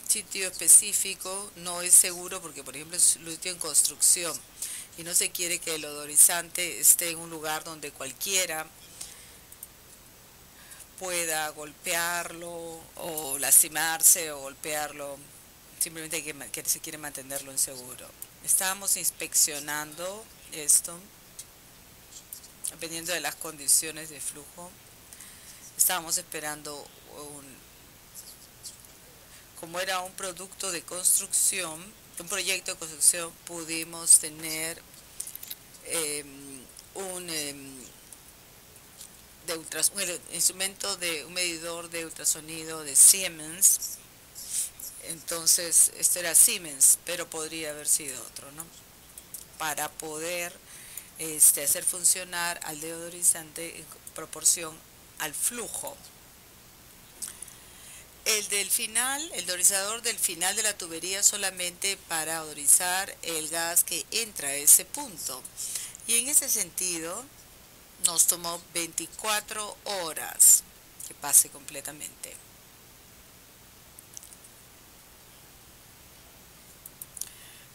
sitio específico no es seguro porque, por ejemplo, es un sitio en construcción y no se quiere que el odorizante esté en un lugar donde cualquiera pueda golpearlo o lastimarse o golpearlo. Simplemente que se quiere mantenerlo en seguro. Estábamos inspeccionando esto, dependiendo de las condiciones de flujo. Estábamos esperando como era un producto de construcción, un proyecto de construcción, pudimos tener eh, un, un instrumento de un medidor de ultrasonido de Siemens. Entonces, este era Siemens, pero podría haber sido otro, ¿no? Para poder hacer funcionar al deodorizante en proporción al flujo. El deodorizador del final de la tubería solamente para odorizar el gas que entra a ese punto. Y en ese sentido nos tomó 24 horas que pase completamente.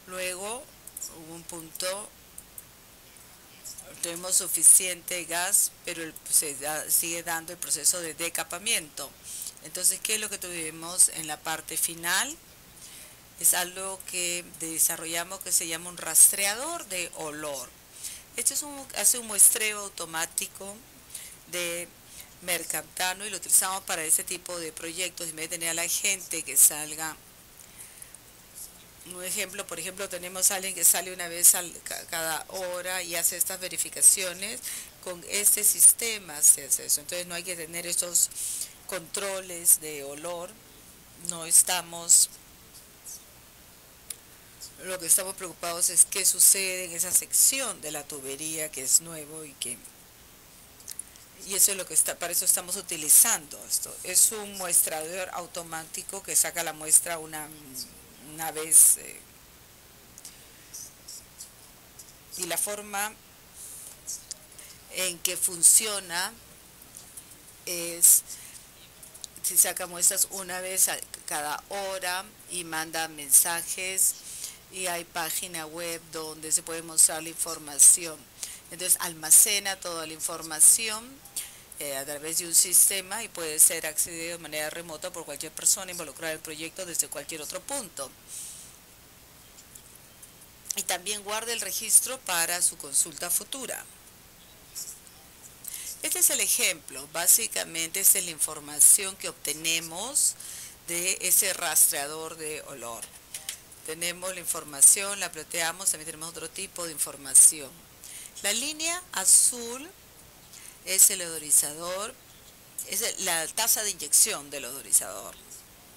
Luego hubo un punto, tenemos suficiente gas, pero sigue dando el proceso de decapamiento. Entonces, ¿qué es lo que tuvimos en la parte final? Es algo que desarrollamos que se llama un rastreador de olor. Este hace un muestreo automático de mercaptano y lo utilizamos para ese tipo de proyectos. En vez de tener a la gente que salga, un ejemplo, por ejemplo, tenemos a alguien que sale una vez cada hora y hace estas verificaciones. Con este sistema se hace eso. Entonces no hay que tener estos controles de olor. No estamos, lo que estamos preocupados es qué sucede en esa sección de la tubería que es nuevo y eso es lo que para eso estamos utilizando esto. Es un muestrador automático que saca la muestra una vez y la forma en que funciona es si saca muestras una vez cada hora y manda mensajes y hay página web donde se puede mostrar la información. Entonces almacena toda la información a través de un sistema y puede ser accedido de manera remota por cualquier persona involucrada en el proyecto desde cualquier otro punto. Y también guarda el registro para su consulta futura. Este es el ejemplo, básicamente es la información que obtenemos de ese rastreador de olor. Tenemos la información, la ploteamos, también tenemos otro tipo de información. La línea azul es el odorizador, es la tasa de inyección del odorizador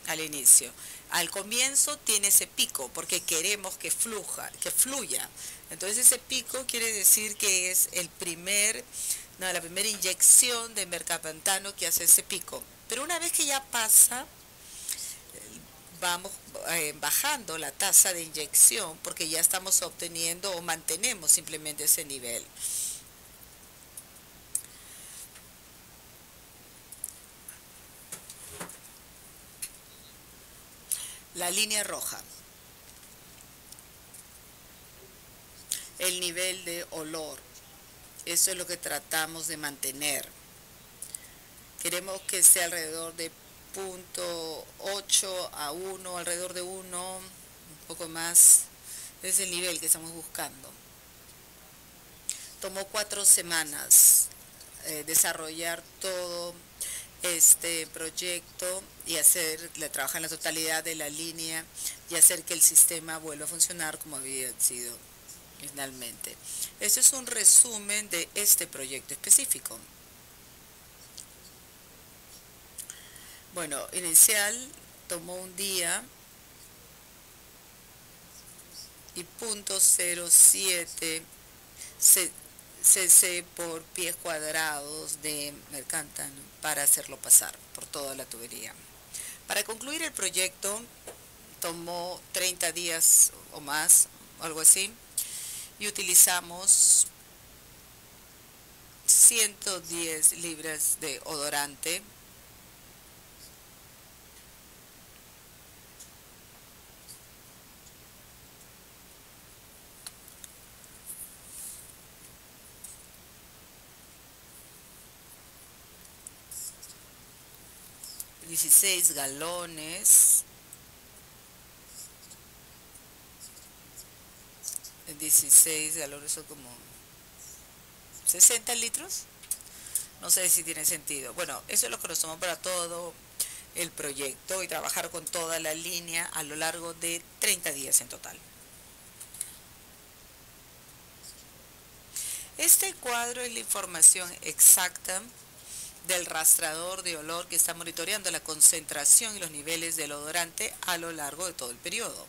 al inicio. Al comienzo tiene ese pico porque queremos que fluya. Entonces ese pico quiere decir que es la primera inyección de mercaptano que hace ese pico. Pero una vez que ya pasa, vamos bajando la tasa de inyección porque ya estamos obteniendo o mantenemos simplemente ese nivel. La línea roja, el nivel de olor, eso es lo que tratamos de mantener. Queremos que sea alrededor de 0.8 a 1, alrededor de 1, un poco más. Es el nivel que estamos buscando. Tomó 4 semanas desarrollar todo este proyecto y trabajar en la totalidad de la línea y hacer que el sistema vuelva a funcionar como había sido finalmente. Este es un resumen de este proyecto específico. Bueno, inicial tomó un día y 0.07 cc por pies cuadrados de mercaptano para hacerlo pasar por toda la tubería. Para concluir el proyecto tomó 30 días o más, algo así, y utilizamos 110 libras de odorante, 16 galones. 16 galones son como 60 litros. No sé si tiene sentido. Bueno, eso es lo que nos tomó para todo el proyecto y trabajar con toda la línea a lo largo de 30 días en total. Este cuadro es la información exacta del rastreador de olor que está monitoreando la concentración y los niveles del odorante a lo largo de todo el periodo.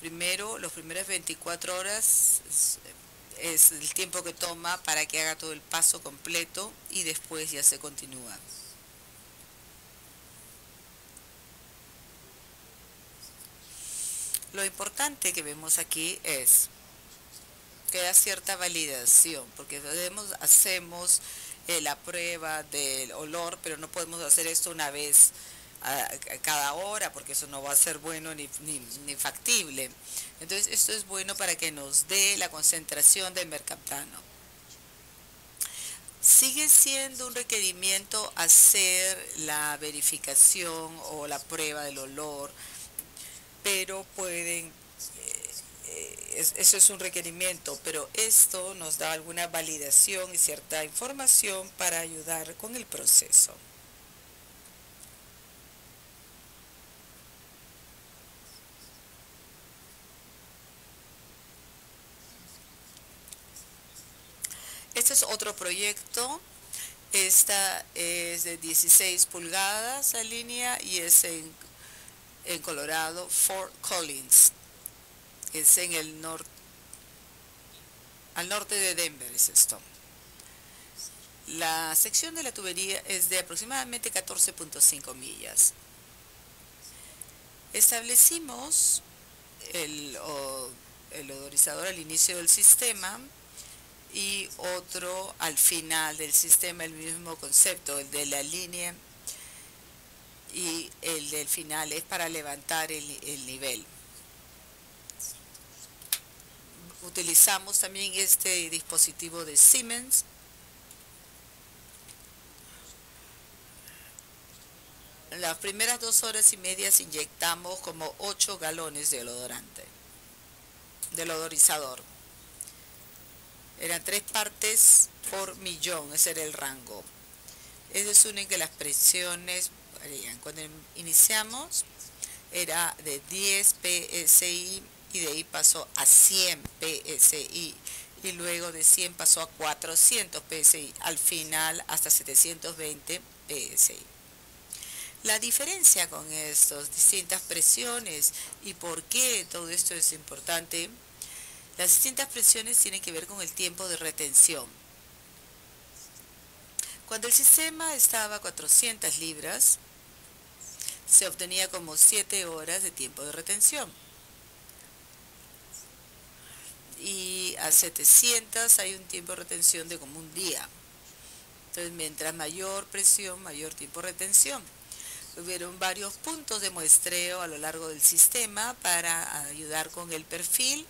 Primero, los primeros 24 horas es el tiempo que toma para que haga todo el paso completo y después ya se continúa. Lo importante que vemos aquí es que da cierta validación, porque hacemos la prueba del olor, pero no podemos hacer esto una vez a cada hora, porque eso no va a ser bueno ni factible. Entonces, esto es bueno para que nos dé la concentración de mercaptano. Sigue siendo un requerimiento hacer la verificación o la prueba del olor, pero pueden eso es un requerimiento, pero esto nos da alguna validación y cierta información para ayudar con el proceso. Este es otro proyecto. Esta es de 16 pulgadas la línea y es en Colorado, Fort Collins. Es en el norte, al norte de Denver es esto. La sección de la tubería es de aproximadamente 14.5 millas. Establecimos el odorizador al inicio del sistema y otro al final del sistema, el mismo concepto, el de la línea, y el del final es para levantar el nivel. Utilizamos también este dispositivo de Siemens. Las primeras 2 horas y media inyectamos como 8 galones del odorante, del odorizador. Eran 3 partes por millón, ese era el rango. Eso supone que las presiones varían. Cuando iniciamos era de 10 psi y de ahí pasó a 100 psi y luego de 100 pasó a 400 psi, al final hasta 720 psi. La diferencia con estas distintas presiones y por qué todo esto es importante, las distintas presiones tienen que ver con el tiempo de retención. Cuando el sistema estaba a 400 libras, se obtenía como 7 horas de tiempo de retención. Y a 700 hay un tiempo de retención de como un día. Entonces, mientras mayor presión, mayor tiempo de retención. Hubieron varios puntos de muestreo a lo largo del sistema para ayudar con el perfil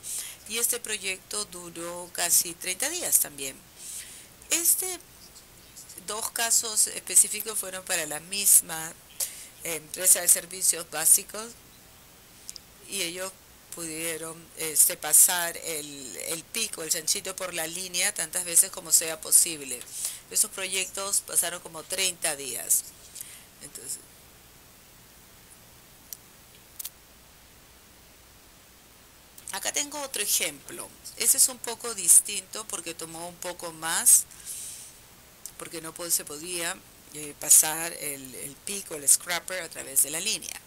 y este proyecto duró casi 30 días también. 2 casos específicos fueron para la misma empresa de servicios básicos y ellos pudieron pasar el pico, el chanchito por la línea tantas veces como sea posible. Esos proyectos pasaron como 30 días. Entonces, acá tengo otro ejemplo. Ese es un poco distinto porque tomó un poco más, porque no se podía pasar el pico, el scraper a través de la línea.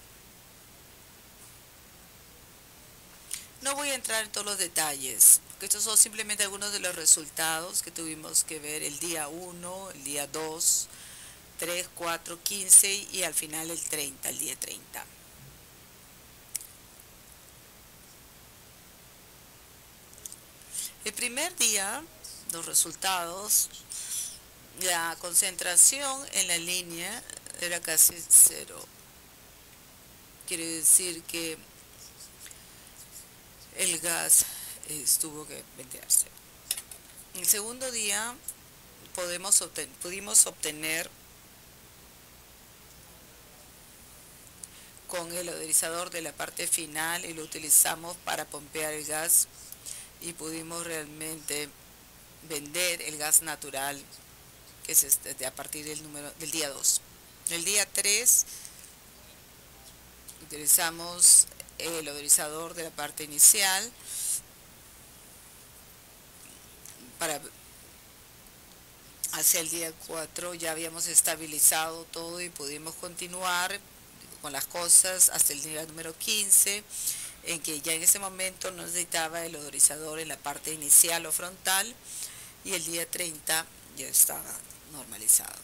No voy a entrar en todos los detalles, porque estos son simplemente algunos de los resultados que tuvimos que ver el día 1, el día 2, 3, 4, 15 y al final el 30, el día 30. El primer día, los resultados, la concentración en la línea era casi 0. Quiere decir que el gas tuvo que ventearse. El segundo día pudimos obtener con el odorizador de la parte final y lo utilizamos para pompear el gas y pudimos realmente vender el gas natural que es a partir del día 2. El día 3 utilizamos el odorizador de la parte inicial para hacia el día 4 ya habíamos estabilizado todo y pudimos continuar con las cosas hasta el día número 15, en que ya en ese momento no necesitaba el odorizador en la parte inicial o frontal, y el día 30 ya estaba normalizado.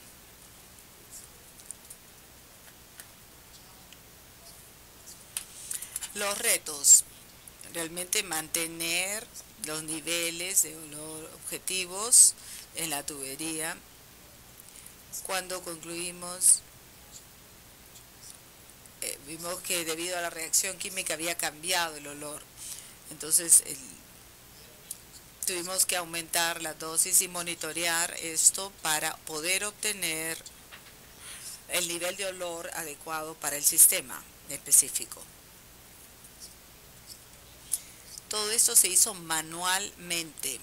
Los retos, realmente mantener los niveles de olor objetivos en la tubería. Cuando concluimos, vimos que debido a la reacción química había cambiado el olor. Entonces tuvimos que aumentar la dosis y monitorear esto para poder obtener el nivel de olor adecuado para el sistema específico. Todo esto se hizo manualmente.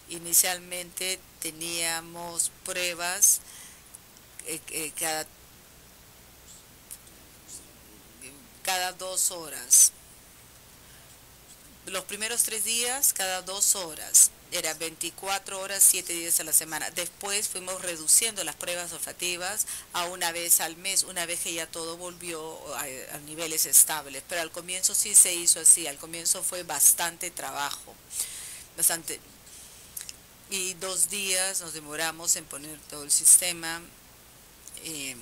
Inicialmente teníamos pruebas cada 2 horas. Los primeros 3 días, cada 2 horas. Era 24 horas, 7 días a la semana. Después fuimos reduciendo las pruebas olfativas a una vez al mes, una vez que ya todo volvió a niveles estables. Pero al comienzo sí se hizo así. Al comienzo fue bastante trabajo. Y 2 días nos demoramos en poner todo el sistema. Y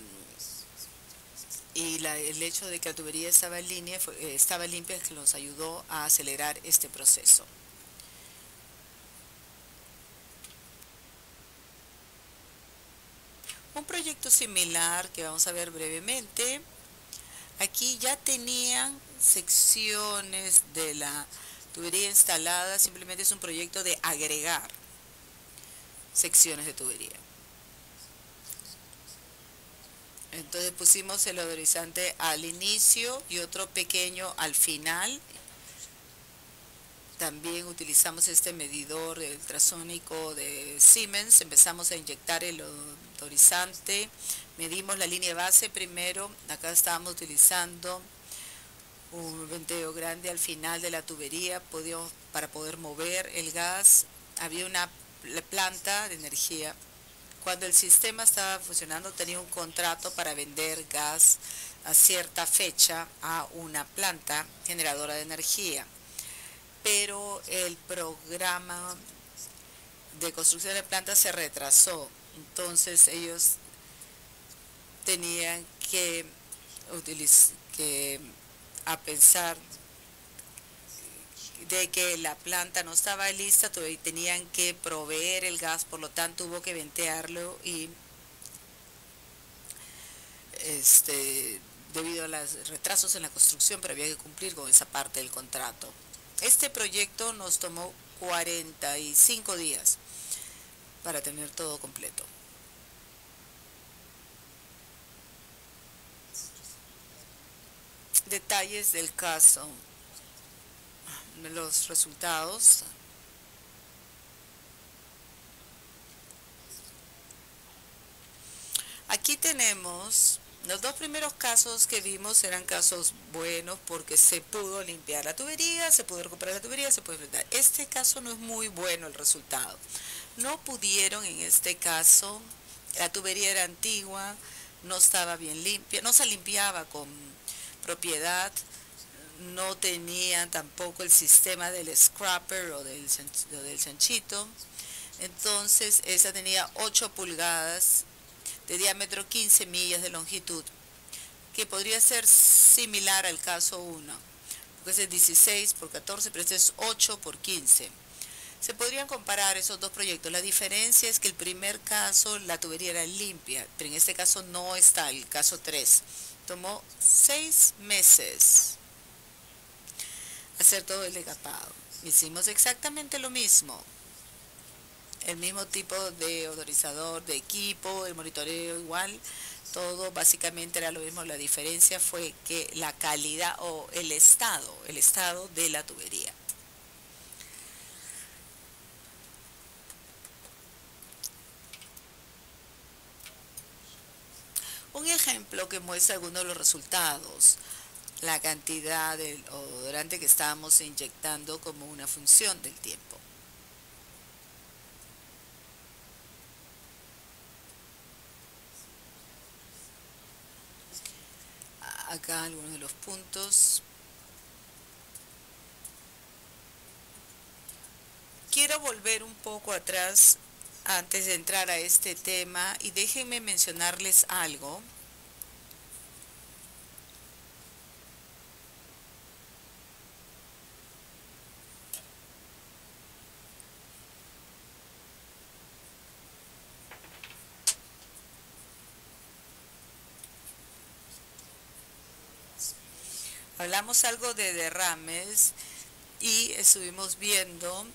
el hecho de que la tubería estaba limpia es que nos ayudó a acelerar este proceso. Un proyecto similar que vamos a ver brevemente, aquí ya tenían secciones de la tubería instalada, simplemente es un proyecto de agregar secciones de tubería. Entonces pusimos el odorizante al inicio y otro pequeño al final. También utilizamos este medidor ultrasónico de Siemens. Empezamos a inyectar el odorizante. Medimos la línea base primero. Acá estábamos utilizando un venteo grande al final de la tubería para poder mover el gas. Había una planta de energía. Cuando el sistema estaba funcionando tenía un contrato para vender gas a cierta fecha a una planta generadora de energía. Pero el programa de construcción de planta se retrasó. Entonces ellos tenían que a pensar de que la planta no estaba lista, tenían que proveer el gas, por lo tanto hubo que ventearlo y debido a los retrasos en la construcción, pero había que cumplir con esa parte del contrato. Este proyecto nos tomó 45 días para tener todo completo. Detalles del caso. Los resultados. Aquí tenemos los 2 primeros casos que vimos eran casos buenos porque se pudo limpiar la tubería, se pudo recuperar la tubería, se puede enfrentar. Este caso no es muy bueno el resultado. No pudieron en este caso, la tubería era antigua, no estaba bien limpia, no se limpiaba con propiedad, no tenía tampoco el sistema del scrapper o del chanchito. Entonces esa tenía 8 pulgadas de diámetro, 15 millas de longitud, que podría ser similar al caso 1, porque ese es 16 por 14, pero este es 8 por 15. Se podrían comparar esos 2 proyectos. La diferencia es que el primer caso la tubería era limpia, pero en este caso no está, el caso 3. Tomó 6 meses hacer todo el desgapado. Hicimos exactamente lo mismo. El mismo tipo de odorizador, de equipo, el monitoreo igual, todo básicamente era lo mismo. La diferencia fue que la calidad o el estado de la tubería. Un ejemplo que muestra algunos de los resultados, la cantidad del odorante que estábamos inyectando como una función del tiempo. Acá algunos de los puntos. Quiero volver un poco atrás antes de entrar a este tema y déjenme mencionarles algo. Hablamos algo de derrames y estuvimos viendo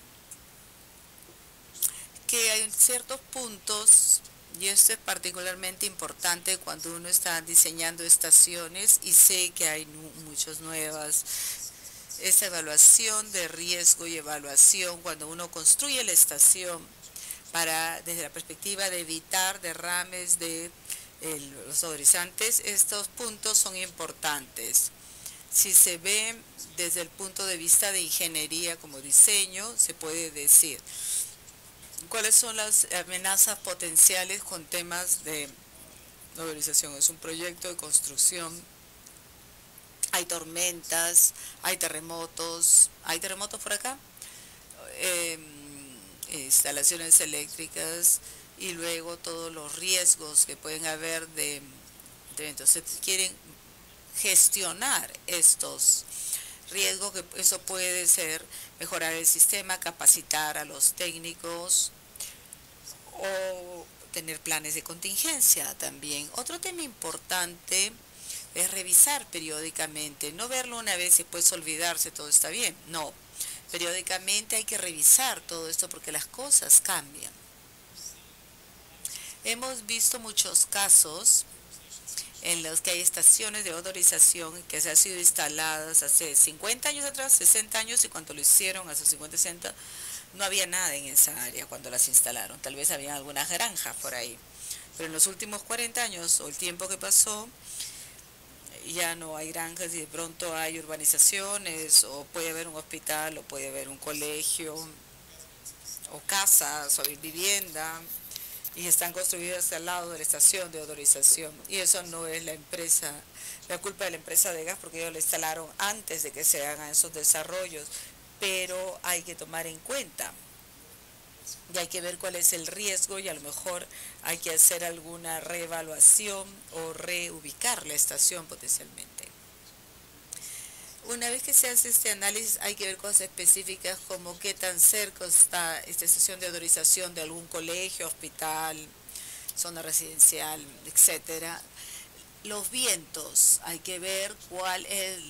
que hay ciertos puntos, y esto es particularmente importante cuando uno está diseñando estaciones, y sé que hay muchas nuevas, esa evaluación de riesgo y evaluación cuando uno construye la estación para, desde la perspectiva de evitar derrames de los odorizantes, estos puntos son importantes. Si se ve desde el punto de vista de ingeniería como diseño, se puede decir cuáles son las amenazas potenciales con temas de odorización. Es un proyecto de construcción, hay tormentas, hay terremotos por acá, eh, instalaciones eléctricas y luego todos los riesgos que pueden haber de eventos. Se quieren gestionar estos riesgos, que eso puede ser mejorar el sistema, capacitar a los técnicos o tener planes de contingencia también. Otro tema importante es revisar periódicamente, no verlo una vez y después olvidarse, todo está bien. No, periódicamente hay que revisar todo esto porque las cosas cambian. Hemos visto muchos casos en los que hay estaciones de odorización que se han sido instaladas hace 50 años atrás, 60 años, y cuando lo hicieron hace 50, 60, no había nada en esa área cuando las instalaron. Tal vez había algunas granjas por ahí. Pero en los últimos 40 años, o el tiempo que pasó, ya no hay granjas y de pronto hay urbanizaciones, o puede haber un hospital, o puede haber un colegio, o casas, o vivienda, y están construidas al lado de la estación de odorización. Y eso no es la culpa de la empresa de gas, porque ellos lo instalaron antes de que se hagan esos desarrollos. Pero hay que tomar en cuenta y hay que ver cuál es el riesgo, y a lo mejor hay que hacer alguna reevaluación o reubicar la estación potencialmente. Una vez que se hace este análisis, hay que ver cosas específicas como qué tan cerca está esta estación de odorización de algún colegio, hospital, zona residencial, etcétera. Los vientos, hay que ver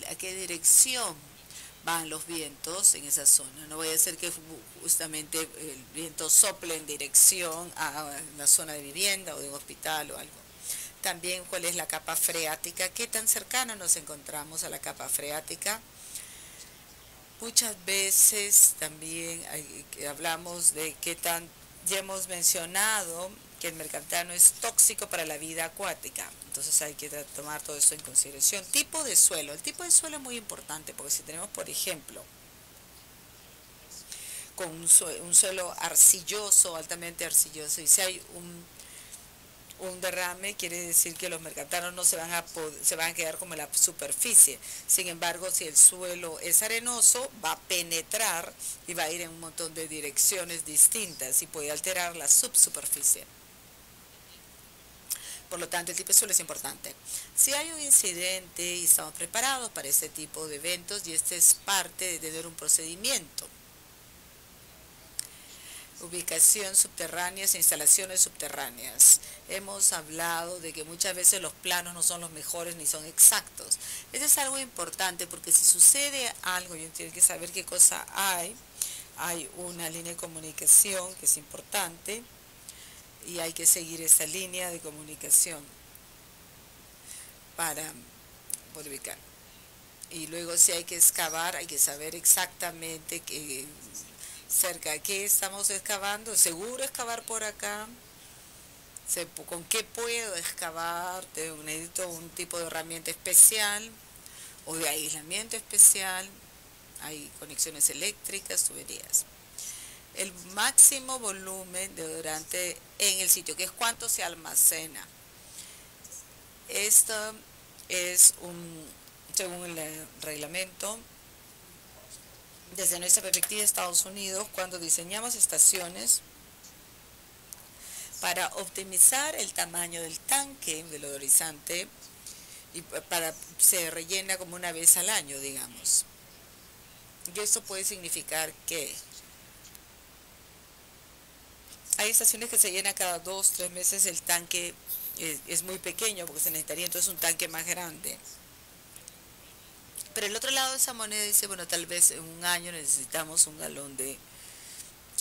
a qué dirección van los vientos en esa zona. No vaya a ser que justamente el viento sople en dirección a una zona de vivienda o de un hospital o algo. También cuál es la capa freática, qué tan cercano nos encontramos a la capa freática. Muchas veces también hablamos de qué tan, ya hemos mencionado que el mercaptano es tóxico para la vida acuática, entonces hay que tomar todo eso en consideración. Tipo de suelo, el tipo de suelo es muy importante, porque si tenemos, por ejemplo, con un suelo arcilloso, altamente arcilloso, y si hay un derrame, quiere decir que los mercaptanos no se van a quedar como en la superficie. Sin embargo, si el suelo es arenoso, va a penetrar y va a ir en un montón de direcciones distintas y puede alterar la subsuperficie. Por lo tanto, el tipo de suelo es importante. Si hay un incidente y estamos preparados para este tipo de eventos, y este es parte de tener un procedimiento. Ubicación subterráneas e instalaciones subterráneas. Hemos hablado de que muchas veces los planos no son los mejores ni son exactos. Eso es algo importante, porque si sucede algo y uno tiene que saber qué cosa hay, hay una línea de comunicación que es importante y hay que seguir esa línea de comunicación para poder ubicar. Y luego si hay que excavar, hay que saber exactamente cerca de qué estamos excavando. ¿Seguro excavar por acá? ¿Con qué puedo excavar? Necesito un tipo de herramienta especial o de aislamiento especial. Hay conexiones eléctricas, tuberías. El máximo volumen de deodorante en el sitio, que es cuánto se almacena. Esto es según el reglamento, desde nuestra perspectiva de Estados Unidos, cuando diseñamos estaciones para optimizar el tamaño del tanque del odorizante, y se rellena como una vez al año, digamos. Y esto puede significar que hay estaciones que se llenan cada 2-3 meses, el tanque es muy pequeño porque se necesitaría entonces un tanque más grande. Pero el otro lado de esa moneda dice, bueno, tal vez en un año necesitamos un galón de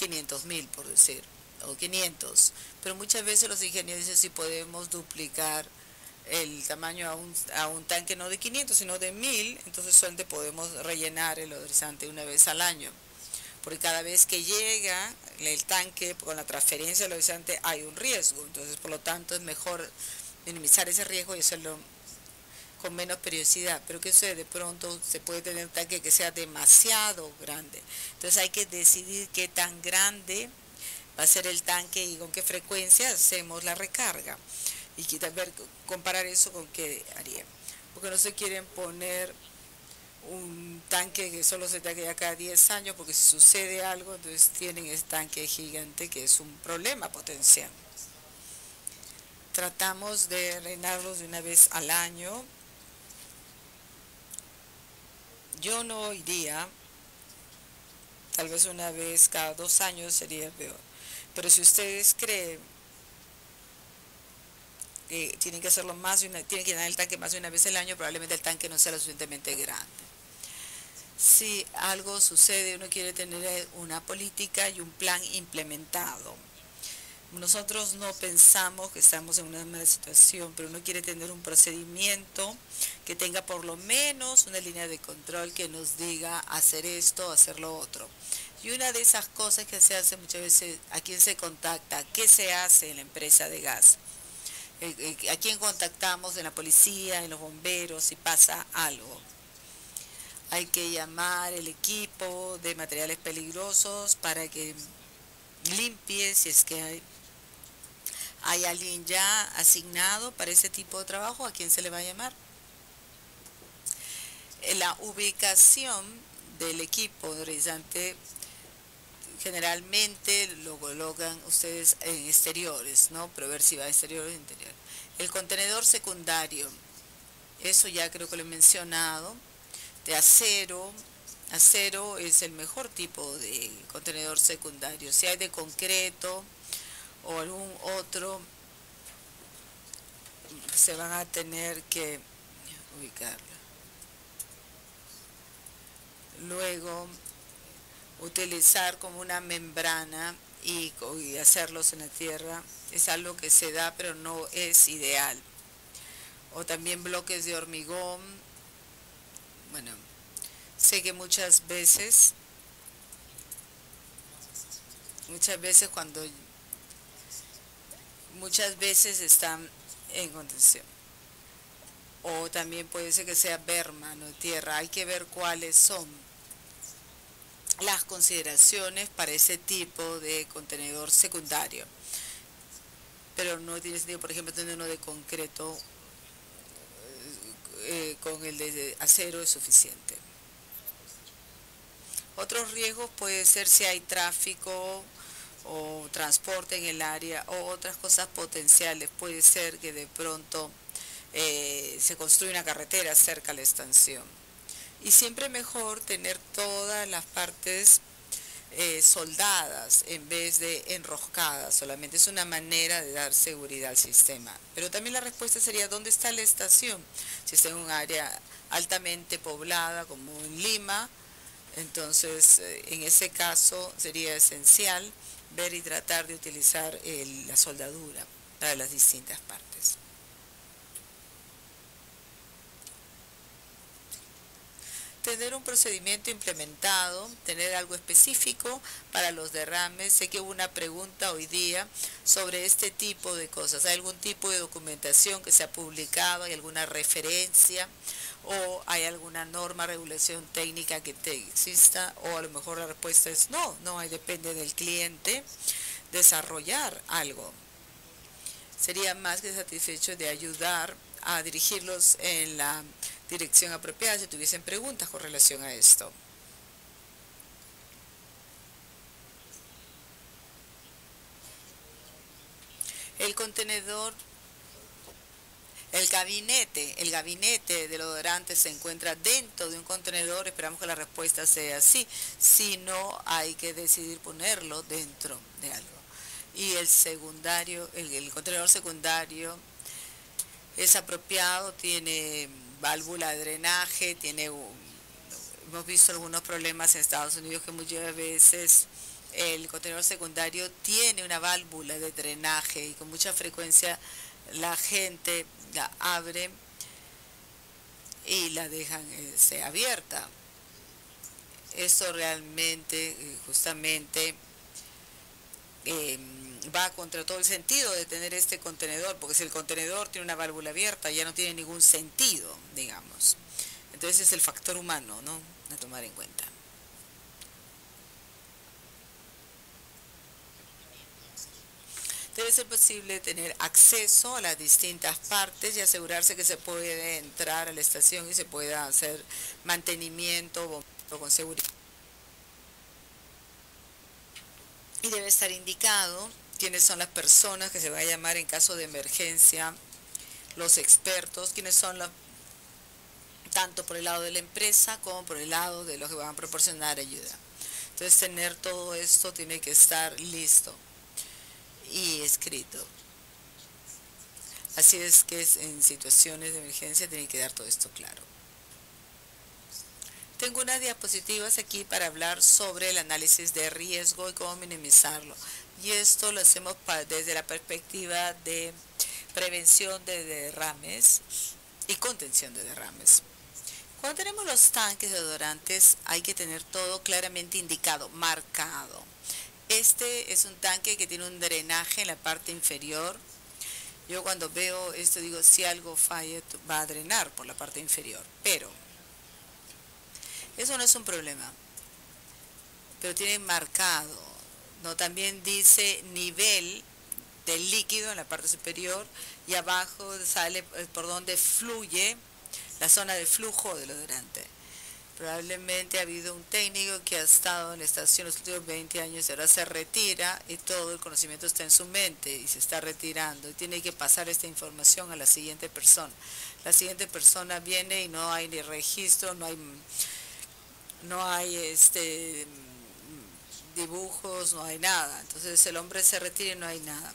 500.000, por decir, o 500. Pero muchas veces los ingenieros dicen si podemos duplicar el tamaño a un tanque no de 500, sino de 1000, entonces solamente podemos rellenar el odorizante una vez al año. Porque cada vez que llega el tanque con la transferencia del odorizante hay un riesgo. Entonces, por lo tanto, es mejor minimizar ese riesgo y hacerlo con menos periodicidad. Pero ¿qué sucede? De pronto se puede tener un tanque que sea demasiado grande. Entonces hay que decidir qué tan grande va a ser el tanque y con qué frecuencia hacemos la recarga. Y comparar eso con qué haría. Porque no se quieren poner un tanque que solo se tanquea cada 10 años, porque si sucede algo, entonces tienen ese tanque gigante que es un problema potencial. Tratamos de rellenarlos de una vez al año. Yo no iría, tal vez una vez cada 2 años sería peor. Pero si ustedes creen que tienen que hacerlo tienen que llenar el tanque más de una vez al año, probablemente el tanque no sea lo suficientemente grande. Si algo sucede, uno quiere tener una política y un plan implementado. Nosotros no pensamos que estamos en una mala situación, pero uno quiere tener un procedimiento que tenga por lo menos una línea de control que nos diga hacer esto, hacer lo otro. Y una de esas cosas que se hace muchas veces, ¿a quién se contacta? ¿Qué se hace en la empresa de gas? ¿A quién contactamos? En la policía, en los bomberos, si pasa algo. Hay que llamar el equipo de materiales peligrosos para que limpie, si es que hay alguien ya asignado para ese tipo de trabajo, ¿a quién se le va a llamar? La ubicación del equipo odorizante generalmente lo colocan ustedes en exteriores, ¿no? Pero ver si va a exteriores o interior. El contenedor secundario, eso ya creo que lo he mencionado, de acero. Acero es el mejor tipo de contenedor secundario. Si hay de concreto o algún otro, se van a tener que ubicarlo. Luego, utilizar como una membrana y hacerlos en la tierra es algo que se da, pero no es ideal. O también bloques de hormigón. Bueno, sé que muchas veces están en contención. O también puede ser que sea berma, no tierra. Hay que ver cuáles son las consideraciones para ese tipo de contenedor secundario. Pero no tiene sentido, por ejemplo, tener uno de concreto, con el de acero es suficiente. Otros riesgos puede ser si hay tráfico o transporte en el área o otras cosas potenciales. Puede ser que de pronto se construye una carretera cerca a la estación. Y siempre mejor tener todas las partes soldadas en vez de enroscadas. Solamente es una manera de dar seguridad al sistema. Pero también la respuesta sería ¿dónde está la estación? Si está en un área altamente poblada como en Lima, Entonces, en ese caso sería esencial ver y tratar de utilizar la soldadura para las distintas partes. Tener un procedimiento implementado, tener algo específico para los derrames. Sé que hubo una pregunta hoy día sobre este tipo de cosas. ¿Hay algún tipo de documentación que se ha publicado? ¿Hay alguna referencia? ¿O hay alguna norma, regulación técnica que exista? O a lo mejor la respuesta es no, no hay, depende del cliente desarrollar algo. Sería más que satisfecho de ayudar a dirigirlos en la dirección apropiada si tuviesen preguntas con relación a esto. El contenedor, el gabinete del odorante se encuentra dentro de un contenedor. Esperamos que la respuesta sea sí. Si no, hay que decidir ponerlo dentro de algo. Y el secundario, el contenedor secundario es apropiado, tiene válvula de drenaje, hemos visto algunos problemas en Estados Unidos que muchas veces el contenedor secundario tiene una válvula de drenaje y con mucha frecuencia la gente la abre y la dejan abierta. Esto realmente, justamente, eh, va contra todo el sentido de tener este contenedor, porque si el contenedor tiene una válvula abierta ya no tiene ningún sentido, digamos. Entonces es el factor humano, ¿no?, a tomar en cuenta. Debe ser posible tener acceso a las distintas partes y asegurarse que se puede entrar a la estación y se pueda hacer mantenimiento con seguridad. Y debe estar indicado quiénes son las personas que se va a llamar en caso de emergencia, los expertos, quiénes son tanto por el lado de la empresa como por el lado de los que van a proporcionar ayuda. Entonces tener todo esto tiene que estar listo y escrito. Así es que en situaciones de emergencia tiene que dar todo esto claro. Tengo unas diapositivas aquí para hablar sobre el análisis de riesgo y cómo minimizarlo. Y esto lo hacemos desde la perspectiva de prevención de derrames y contención de derrames. Cuando tenemos los tanques de odorantes hay que tener todo claramente indicado, marcado. Este es un tanque que tiene un drenaje en la parte inferior. Yo cuando veo esto digo, si algo falla va a drenar por la parte inferior, pero eso no es un problema, pero tiene marcado, ¿no? También dice nivel del líquido en la parte superior y abajo sale por donde fluye la zona de flujo del odorante. Probablemente ha habido un técnico que ha estado en la estación los últimos 20 años y ahora se retira y todo el conocimiento está en su mente y se está retirando y tiene que pasar esta información a la siguiente persona. La siguiente persona viene y no hay ni registro, no hay dibujos, no hay nada. Entonces el hombre se retira y no hay nada.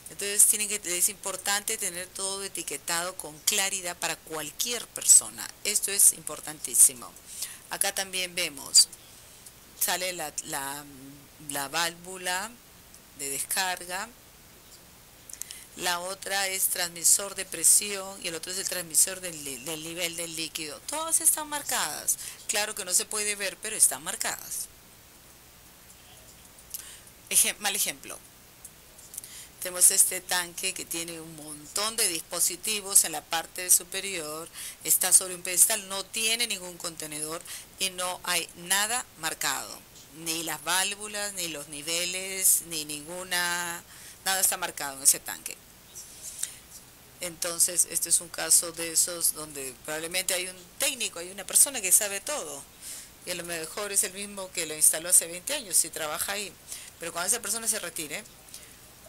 Entonces es importante tener todo etiquetado con claridad para cualquier persona. Esto es importantísimo. Acá también vemos, sale la válvula de descarga, la otra es transmisor de presión y el otro es el transmisor del nivel del líquido. Todas están marcadas. Claro que no se puede ver, pero están marcadas. Mal ejemplo. Tenemos este tanque que tiene un montón de dispositivos en la parte superior, está sobre un pedestal, no tiene ningún contenedor y no hay nada marcado. Ni las válvulas, ni los niveles, nada está marcado en ese tanque. Entonces, este es un caso de esos donde probablemente hay un técnico, hay una persona que sabe todo. Y a lo mejor es el mismo que lo instaló hace 20 años y trabaja ahí. Pero cuando esa persona se retire,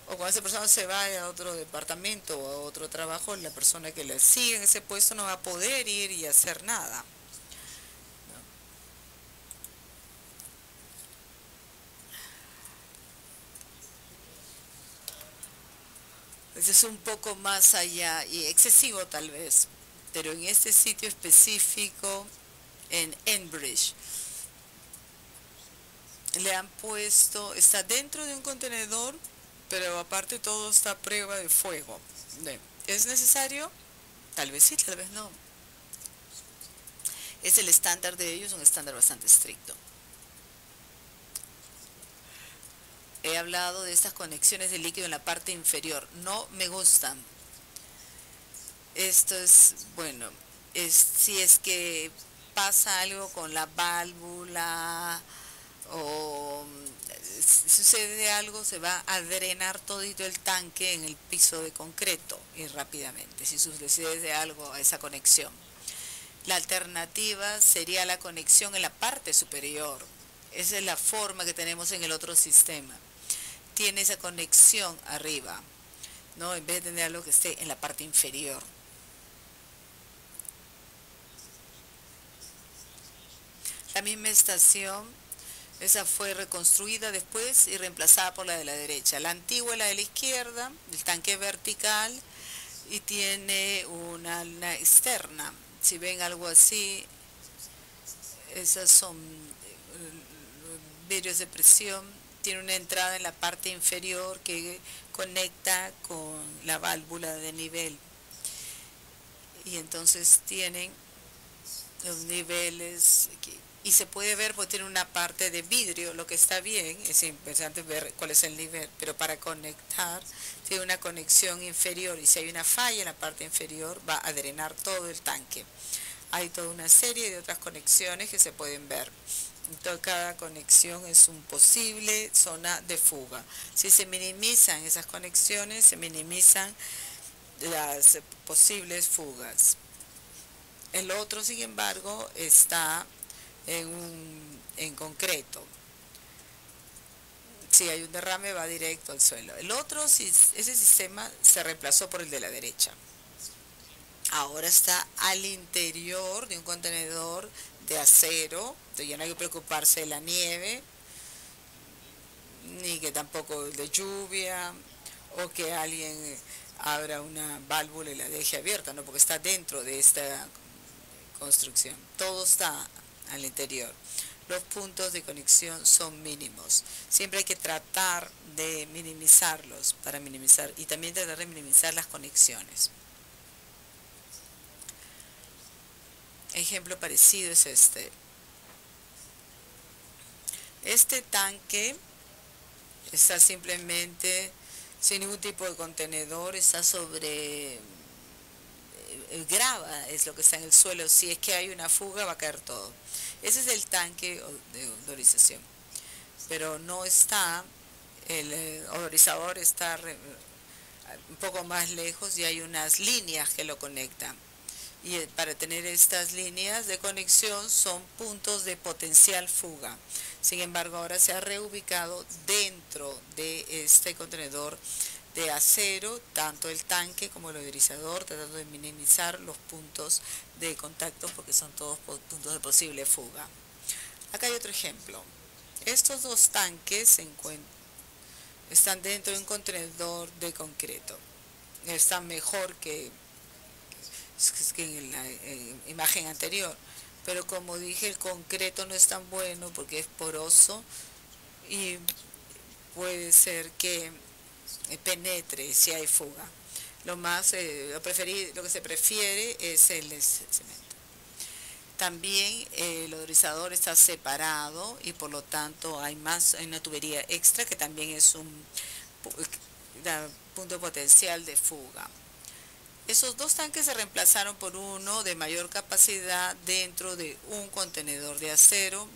o cuando esa persona se va a otro departamento o a otro trabajo, la persona que le sigue en ese puesto no va a poder ir y hacer nada. Ese es un poco más allá y excesivo tal vez, pero en este sitio específico, en Enbridge, le han puesto, está dentro de un contenedor, pero aparte todo está a prueba de fuego. ¿Es necesario? Tal vez sí, tal vez no. Es el estándar de ellos, un estándar bastante estricto. He hablado de estas conexiones de líquido en la parte inferior. No me gustan. Esto es, bueno, si es que pasa algo con la válvula o sucede algo, se va a drenar todito el tanque en el piso de concreto y rápidamente, si sucede algo a esa conexión. La alternativa sería la conexión en la parte superior. Esa es la forma que tenemos en el otro sistema. Tiene esa conexión arriba, ¿no? En vez de tener algo que esté en la parte inferior. La misma estación, esa fue reconstruida después y reemplazada por la de la derecha. La antigua es la de la izquierda, el tanque vertical, y tiene una externa. Si ven algo así, esas son vidrios de presión. Tiene una entrada en la parte inferior que conecta con la válvula de nivel. Y entonces tienen los niveles y se puede ver porque tiene una parte de vidrio, lo que está bien, es interesante ver cuál es el nivel, pero para conectar tiene una conexión inferior y si hay una falla en la parte inferior va a drenar todo el tanque. Hay toda una serie de otras conexiones que se pueden ver. Entonces, cada conexión es un posible zona de fuga. Si se minimizan esas conexiones, se minimizan las posibles fugas. El otro, sin embargo, está en concreto. Si hay un derrame va directo al suelo. El otro, ese sistema se reemplazó por el de la derecha. Ahora está al interior de un contenedor de acero, entonces ya no hay que preocuparse de la nieve, ni que tampoco de lluvia, o que alguien abra una válvula y la deje abierta, no, porque está dentro de esta construcción. Todo está al interior. Los puntos de conexión son mínimos. Siempre hay que tratar de minimizarlos para minimizar y también tratar de minimizar las conexiones. Ejemplo parecido es este. Este tanque está simplemente sin ningún tipo de contenedor, está sobre grava, es lo que está en el suelo. Si es que hay una fuga va a caer todo. Ese es el tanque de odorización. Pero no está, el odorizador está un poco más lejos y hay unas líneas que lo conectan. Y para tener estas líneas de conexión son puntos de potencial fuga. Sin embargo, ahora se ha reubicado dentro de este contenedor de acero, tanto el tanque como el odorizador, tratando de minimizar los puntos de contacto porque son todos puntos de posible fuga. Acá hay otro ejemplo. Estos dos tanques están dentro de un contenedor de concreto. Están mejor que en la imagen anterior, pero como dije, el concreto no es tan bueno porque es poroso y puede ser que penetre si hay fuga. Lo que se prefiere es el cemento. También el odorizador está separado y por lo tanto hay una tubería extra que también es un punto potencial de fuga. Esos dos tanques se reemplazaron por uno de mayor capacidad dentro de un contenedor de acero.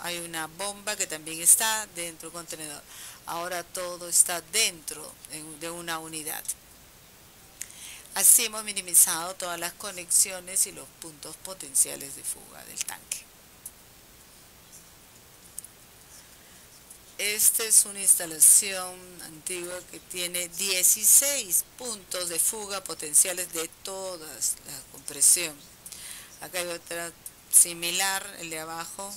Hay una bomba que también está dentro del contenedor. Ahora todo está dentro de una unidad. Así hemos minimizado todas las conexiones y los puntos potenciales de fuga del tanque. Esta es una instalación antigua que tiene 16 puntos de fuga potenciales de toda la compresión. Acá hay otra similar, el de abajo.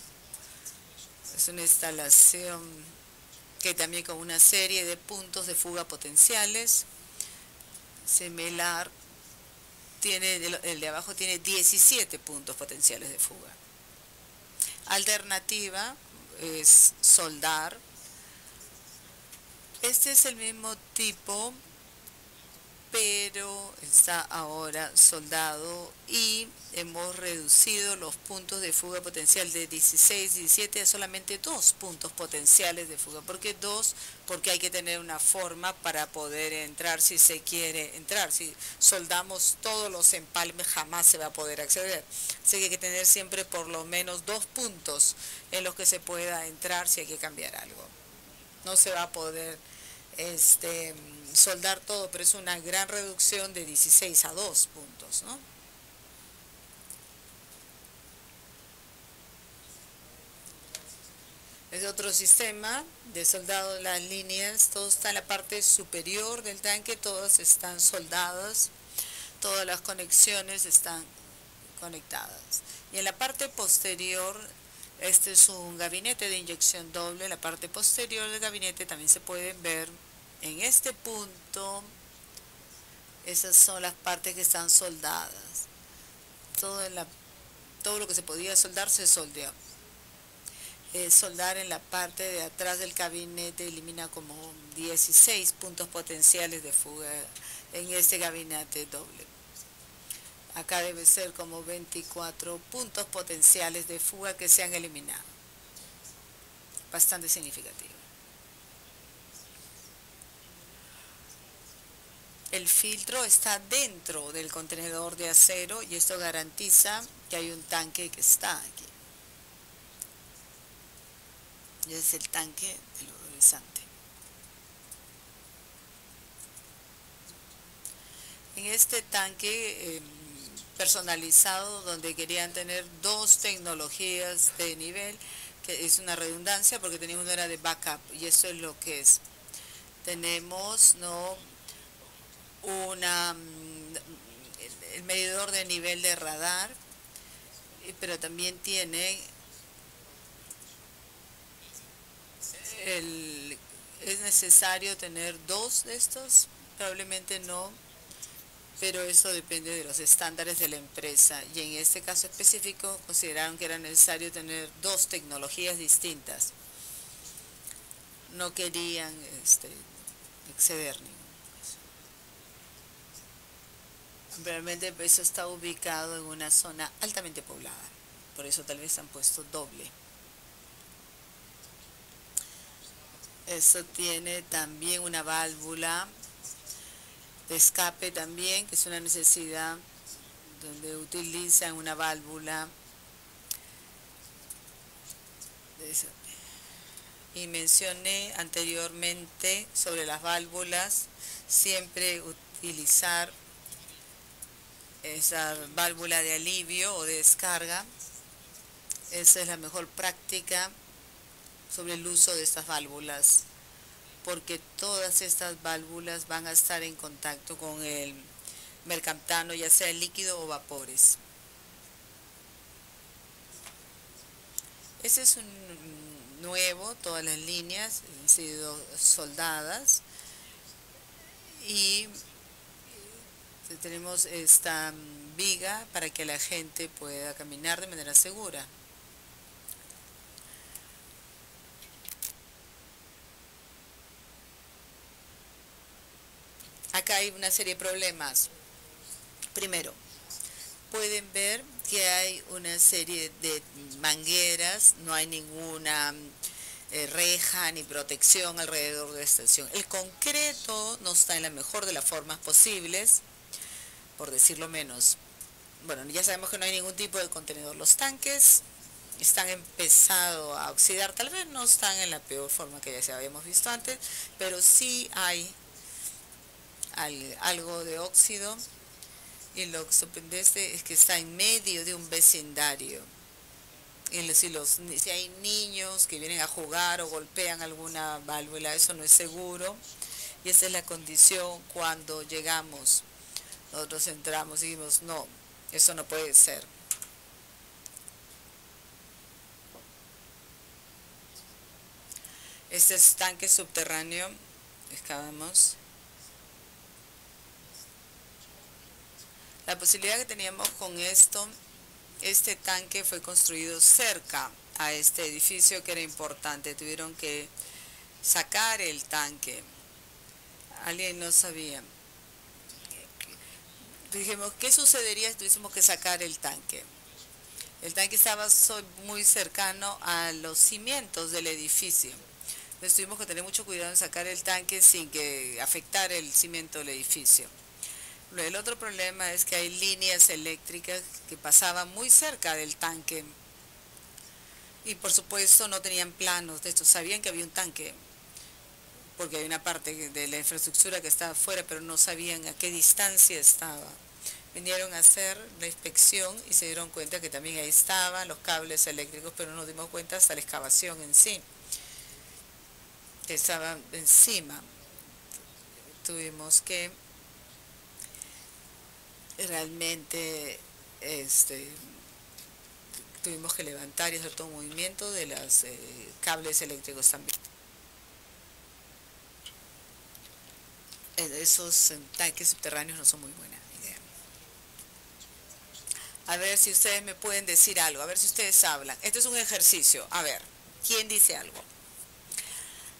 Es una instalación que también con una serie de puntos de fuga potenciales. Similar, el de abajo tiene 17 puntos potenciales de fuga. Alternativa, es soldar. Este es el mismo tipo, pero está ahora soldado y hemos reducido los puntos de fuga potencial de 16, 17 a solamente 2 puntos potenciales de fuga. ¿Por qué 2? Porque hay que tener una forma para poder entrar si se quiere entrar. Si soldamos todos los empalmes jamás se va a poder acceder. Así que hay que tener siempre por lo menos 2 puntos en los que se pueda entrar si hay que cambiar algo. No se va a poder soldar todo, pero es una gran reducción de 16 a 2 puntos, ¿no? Es otro sistema de soldado de las líneas, todo está en la parte superior del tanque, todas están soldadas, todas las conexiones están conectadas. Y en la parte posterior, este es un gabinete de inyección doble, en la parte posterior del gabinete también se pueden ver en este punto, esas son las partes que están soldadas. Todo lo que se podía soldar se soldeó. Soldar en la parte de atrás del gabinete elimina como 16 puntos potenciales de fuga en este gabinete doble. Acá debe ser como 24 puntos potenciales de fuga que se han eliminado. Bastante significativo. El filtro está dentro del contenedor de acero y esto garantiza que hay un tanque que está aquí. Y es el tanque del odorizante. En este tanque personalizado, donde querían tener 2 tecnologías de nivel, que es una redundancia porque teníamos una era de backup y eso es lo que es. Tenemos el medidor de nivel de radar, pero también tiene ¿es necesario tener 2 de estos? Probablemente no, pero eso depende de los estándares de la empresa y en este caso específico consideraron que era necesario tener 2 tecnologías distintas. No querían exceder ningún. Realmente eso está ubicado en una zona altamente poblada, por eso tal vez han puesto doble. Eso tiene también una válvula de escape también, que es una necesidad donde utilizan una válvula de esa. Y mencioné anteriormente sobre las válvulas, siempre utilizar esa válvula de alivio o de descarga. Esa es la mejor práctica sobre el uso de estas válvulas, porque todas estas válvulas van a estar en contacto con el mercaptano, ya sea líquido o vapores. Ese es un nuevo, todas las líneas han sido soldadas y tenemos esta viga para que la gente pueda caminar de manera segura. Acá hay una serie de problemas. Primero, pueden ver que hay una serie de mangueras, no hay ninguna reja ni protección alrededor de la estación. El concreto no está en la mejor de las formas posibles, por decirlo menos. Bueno, ya sabemos que no hay ningún tipo de contenedor. Los tanques están empezando a oxidar, tal vez no están en la peor forma que ya habíamos visto antes, pero sí hay algo de óxido y lo sorprendente es que está en medio de un vecindario. Y si hay niños que vienen a jugar o golpean alguna válvula, eso no es seguro. Y esa es la condición cuando llegamos. Nosotros entramos y dijimos, no, eso no puede ser. Este es tanque subterráneo, excavamos. La posibilidad que teníamos con este tanque fue construido cerca a este edificio que era importante. Tuvieron que sacar el tanque. Alguien no sabía. Dijimos, ¿qué sucedería si tuviésemos que sacar el tanque? El tanque estaba muy cercano a los cimientos del edificio. Entonces tuvimos que tener mucho cuidado en sacar el tanque sin que afectara el cimiento del edificio. El otro problema es que hay líneas eléctricas que pasaban muy cerca del tanque y por supuesto no tenían planos de esto. Sabían que había un tanque porque hay una parte de la infraestructura que estaba afuera, pero no sabían a qué distancia estaba. Vinieron a hacer la inspección y se dieron cuenta que también ahí estaban los cables eléctricos, pero no nos dimos cuenta hasta la excavación en sí, que estaban encima. Tuvimos que realmente tuvimos que levantar y hacer todo un movimiento de los cables eléctricos también. Esos tanques subterráneos no son muy buena idea. A ver si ustedes me pueden decir algo, a ver si ustedes hablan. Esto es un ejercicio. A ver, ¿quién dice algo?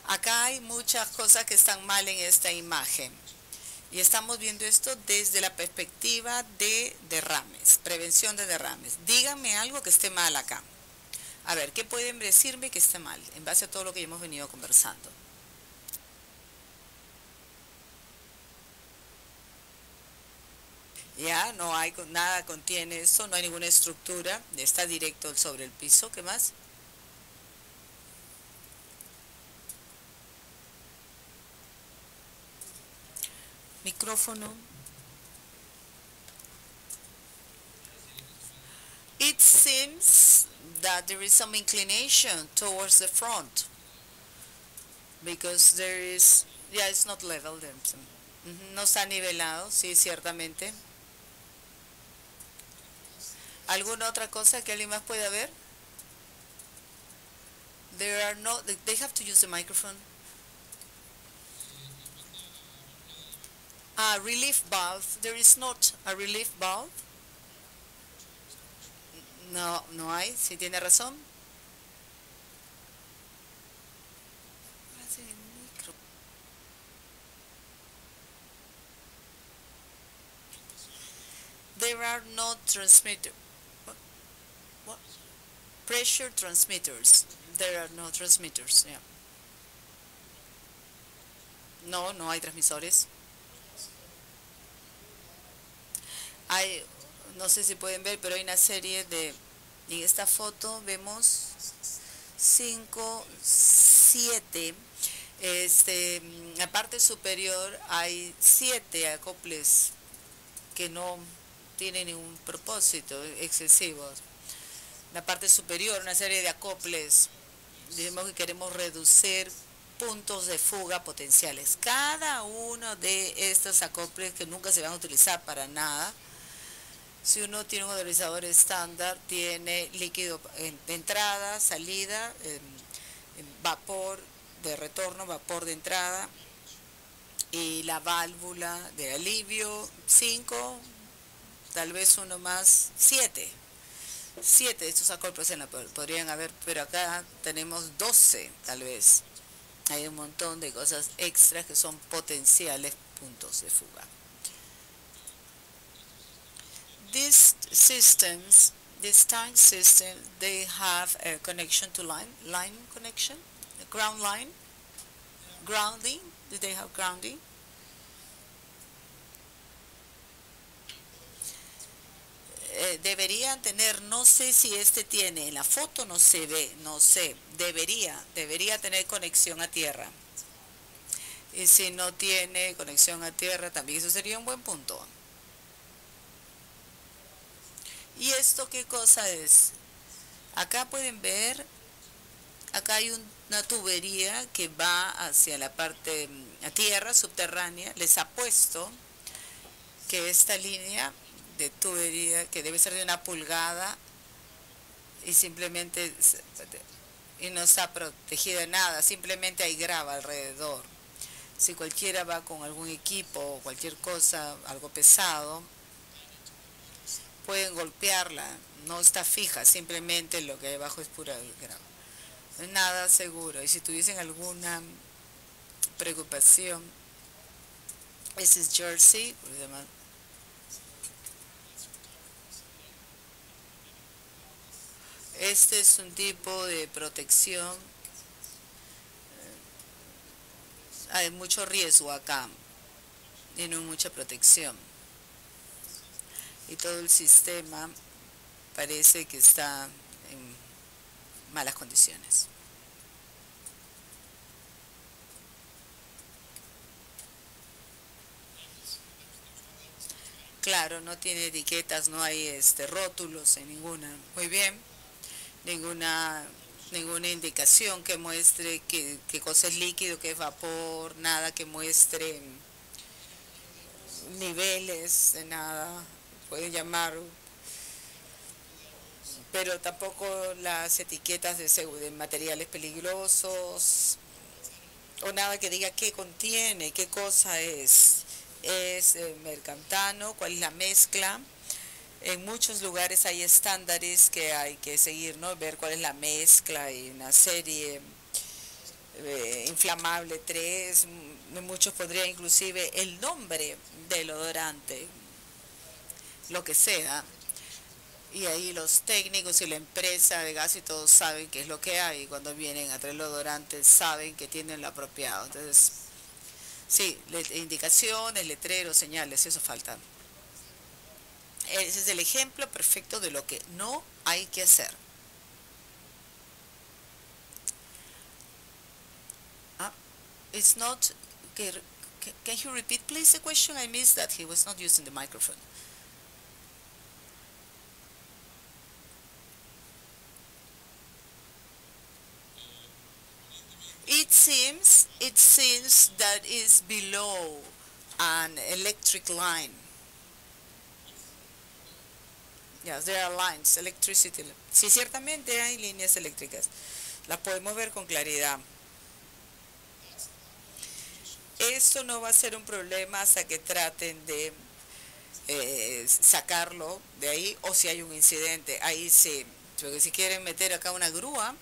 Acá hay muchas cosas que están mal en esta imagen. Y estamos viendo esto desde la perspectiva de derrames, prevención de derrames. Díganme algo que esté mal acá. A ver, ¿qué pueden decirme que esté mal en base a todo lo que hemos venido conversando? Ya, no hay nada contiene eso, no hay ninguna estructura, está directo sobre el piso. ¿Qué más? Micrófono. It seems that there is some inclination towards the front because there is, yeah, it's not level there. No está nivelado, sí, ciertamente. ¿Alguna otra cosa que alguien más pueda ver? There are no, they have to use the microphone. Relief valve. There is not a relief valve. No, no hay. Sí tiene razón. There are no transmitter. What? Pressure transmitters. There are no transmitters. Yeah. No, no hay transmisores. Hay, no sé si pueden ver, pero hay una serie de, en esta foto vemos 5, 7, la parte superior hay 7 acoples que no tienen ningún propósito excesivo. La parte superior, una serie de acoples, digamos que queremos reducir puntos de fuga potenciales. Cada uno de estos acoples que nunca se van a utilizar para nada. Si uno tiene un odalizador estándar, tiene líquido de entrada, salida, vapor de retorno, vapor de entrada y la válvula de alivio, 5, tal vez uno más, 7. 7 de estos acoples podrían haber, pero acá tenemos 12 tal vez. Hay un montón de cosas extras que son potenciales puntos de fuga. These systems, this tank system, they have a connection to line connection, ground line, grounding. Do they have grounding? Deberían tener, no sé si este tiene, en la foto no se ve, no sé, debería tener conexión a tierra. Y si no tiene conexión a tierra, también eso sería un buen punto. ¿Y esto qué cosa es? Acá pueden ver, acá hay una tubería que va hacia la parte a tierra subterránea. Les apuesto que esta línea de tubería, que debe ser de 1 pulgada, y simplemente y no está protegida de nada, simplemente hay grava alrededor. Si cualquiera va con algún equipo o cualquier cosa, algo pesado, pueden golpearla, no está fija, simplemente lo que hay abajo es pura grava. No es nada seguro. Y si tuviesen alguna preocupación, ese es Jersey, por demás. Este es un tipo de protección, hay mucho riesgo acá y no mucha protección. Y todo el sistema parece que está en malas condiciones. Claro, no tiene etiquetas, no hay rótulos en ninguna. Muy bien, ninguna ninguna indicación que muestre qué cosa es líquido, qué es vapor, nada que muestre niveles de nada. Pueden llamar, pero tampoco las etiquetas de materiales peligrosos o nada que diga qué contiene, qué cosa es. Es mercantano, cuál es la mezcla. En muchos lugares hay estándares que hay que seguir, ¿no? Ver cuál es la mezcla y una serie inflamable 3. Muchos podrían inclusive el nombre del odorante, lo que sea. Y ahí los técnicos y la empresa de gas y todos saben qué es lo que hay. Y cuando vienen a traer el odorante saben que tienen lo apropiado. Entonces, sí, indicaciones, letreros, señales, eso falta. Ese es el ejemplo perfecto de lo que no hay que hacer. Ah, it's not. Can you repeat, please, the question? I missed that. He was not using the microphone. It seems that is below an electric line. Yes, there are lines, electricity. Sí, ciertamente hay líneas eléctricas. Las podemos ver con claridad. Esto no va a ser un problema hasta que traten de sacarlo de ahí o si hay un incidente. Ahí sí, porque si quieren meter acá una grúa,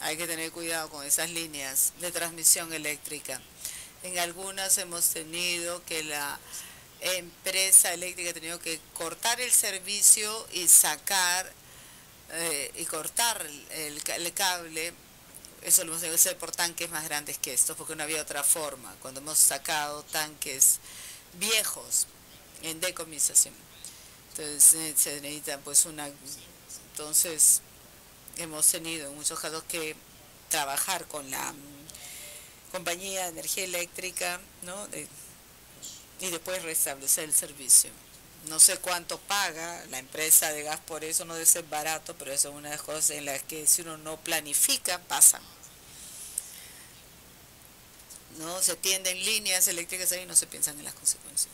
hay que tener cuidado con esas líneas de transmisión eléctrica. En algunas hemos tenido que la empresa eléctrica ha tenido que cortar el servicio y sacar y cortar el cable. Eso lo hemos tenido que hacer por tanques más grandes que estos, porque no había otra forma. Cuando hemos sacado tanques viejos en decomisación, entonces se necesita pues una. Entonces hemos tenido en muchos casos que trabajar con la compañía de energía eléctrica, ¿no? Y después restablecer el servicio. No sé cuánto paga la empresa de gas por eso, no debe ser barato, pero eso es una de las cosas en las que si uno no planifica, pasan. No se tienden líneas eléctricas ahí y no se piensan en las consecuencias.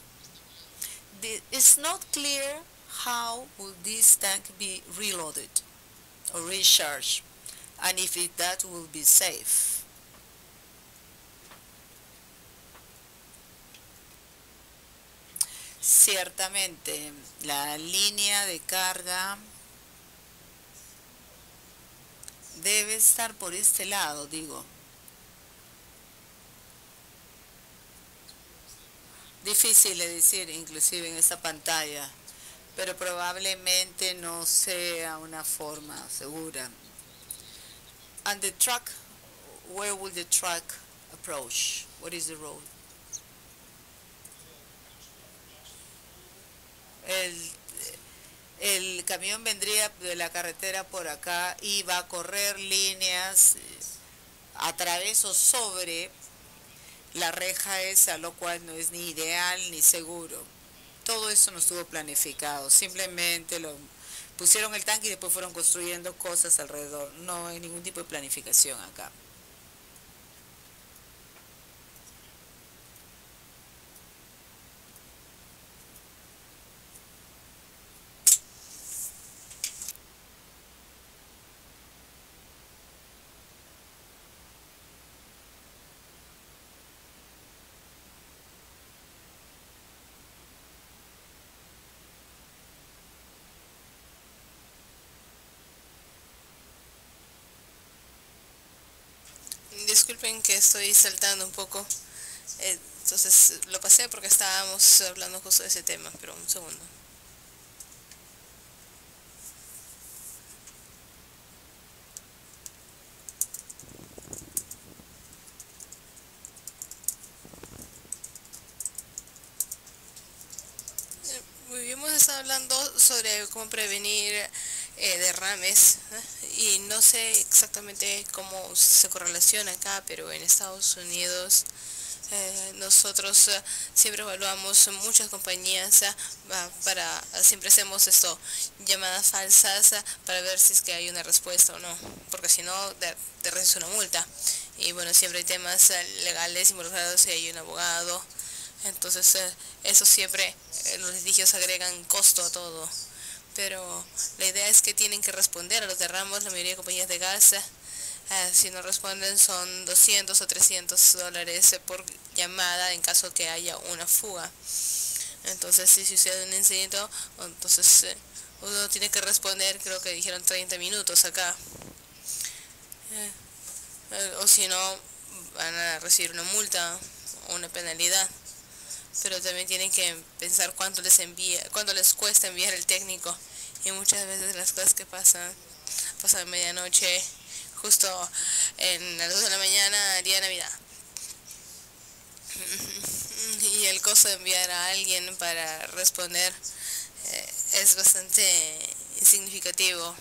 It's not clear how will this tank be reloaded or recharged, and if that will be safe. Ciertamente, la línea de carga debe estar por este lado, digo. Difícil de decir, inclusive en esta pantalla, pero probablemente no sea una forma segura. And the truck, where will the truck approach? What is the road? El, el camión vendría de la carretera por acá y va a correr líneas a través o sobre la reja esa, lo cual no es ni ideal ni seguro. Todo eso no estuvo planificado, simplemente lo pusieron el tanque y después fueron construyendo cosas alrededor. No hay ningún tipo de planificación acá. disculpen que estoy saltando un poco. Entonces lo pasé porque estábamos hablando justo de ese tema, pero un segundo. Muy bien, hemos estado hablando sobre cómo prevenir derrames, y no sé exactamente cómo se correlaciona acá, pero en Estados Unidos nosotros siempre evaluamos muchas compañías siempre hacemos esto, llamadas falsas para ver si es que hay una respuesta o no, porque si no te recibes una multa. Y bueno, siempre hay temas legales involucrados y hay un abogado. Entonces eso siempre, los litigios agregan costo a todo. Pero la idea es que tienen que responder a los derramos. La mayoría de compañías de gas, si no responden, son $200 o $300 por llamada en caso que haya una fuga. Entonces si sucede un incidente, entonces uno tiene que responder, creo que dijeron 30 minutos acá. O si no, van a recibir una multa o una penalidad. Pero también tienen que pensar cuánto les cuesta enviar el técnico. Y muchas veces las cosas que pasan a medianoche, justo en las 2 de la mañana, día de Navidad. Y el costo de enviar a alguien para responder es bastante significativo.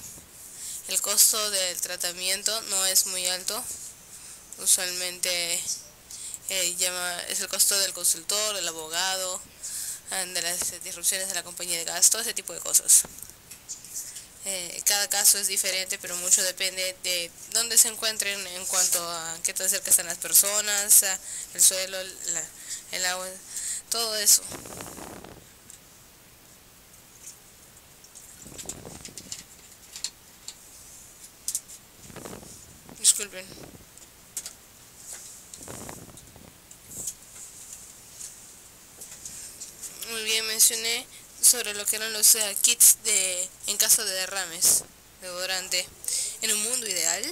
El costo del tratamiento no es muy alto. Usualmente es el costo del consultor, del abogado, de las disrupciones de la compañía de gas, todo ese tipo de cosas. Cada caso es diferente, pero mucho depende de dónde se encuentren en cuanto a qué tan cerca están las personas, el suelo, el agua, todo eso. Disculpen. Muy bien, mencioné sobre lo que eran los kits en caso de derrames de odorante. En un mundo ideal,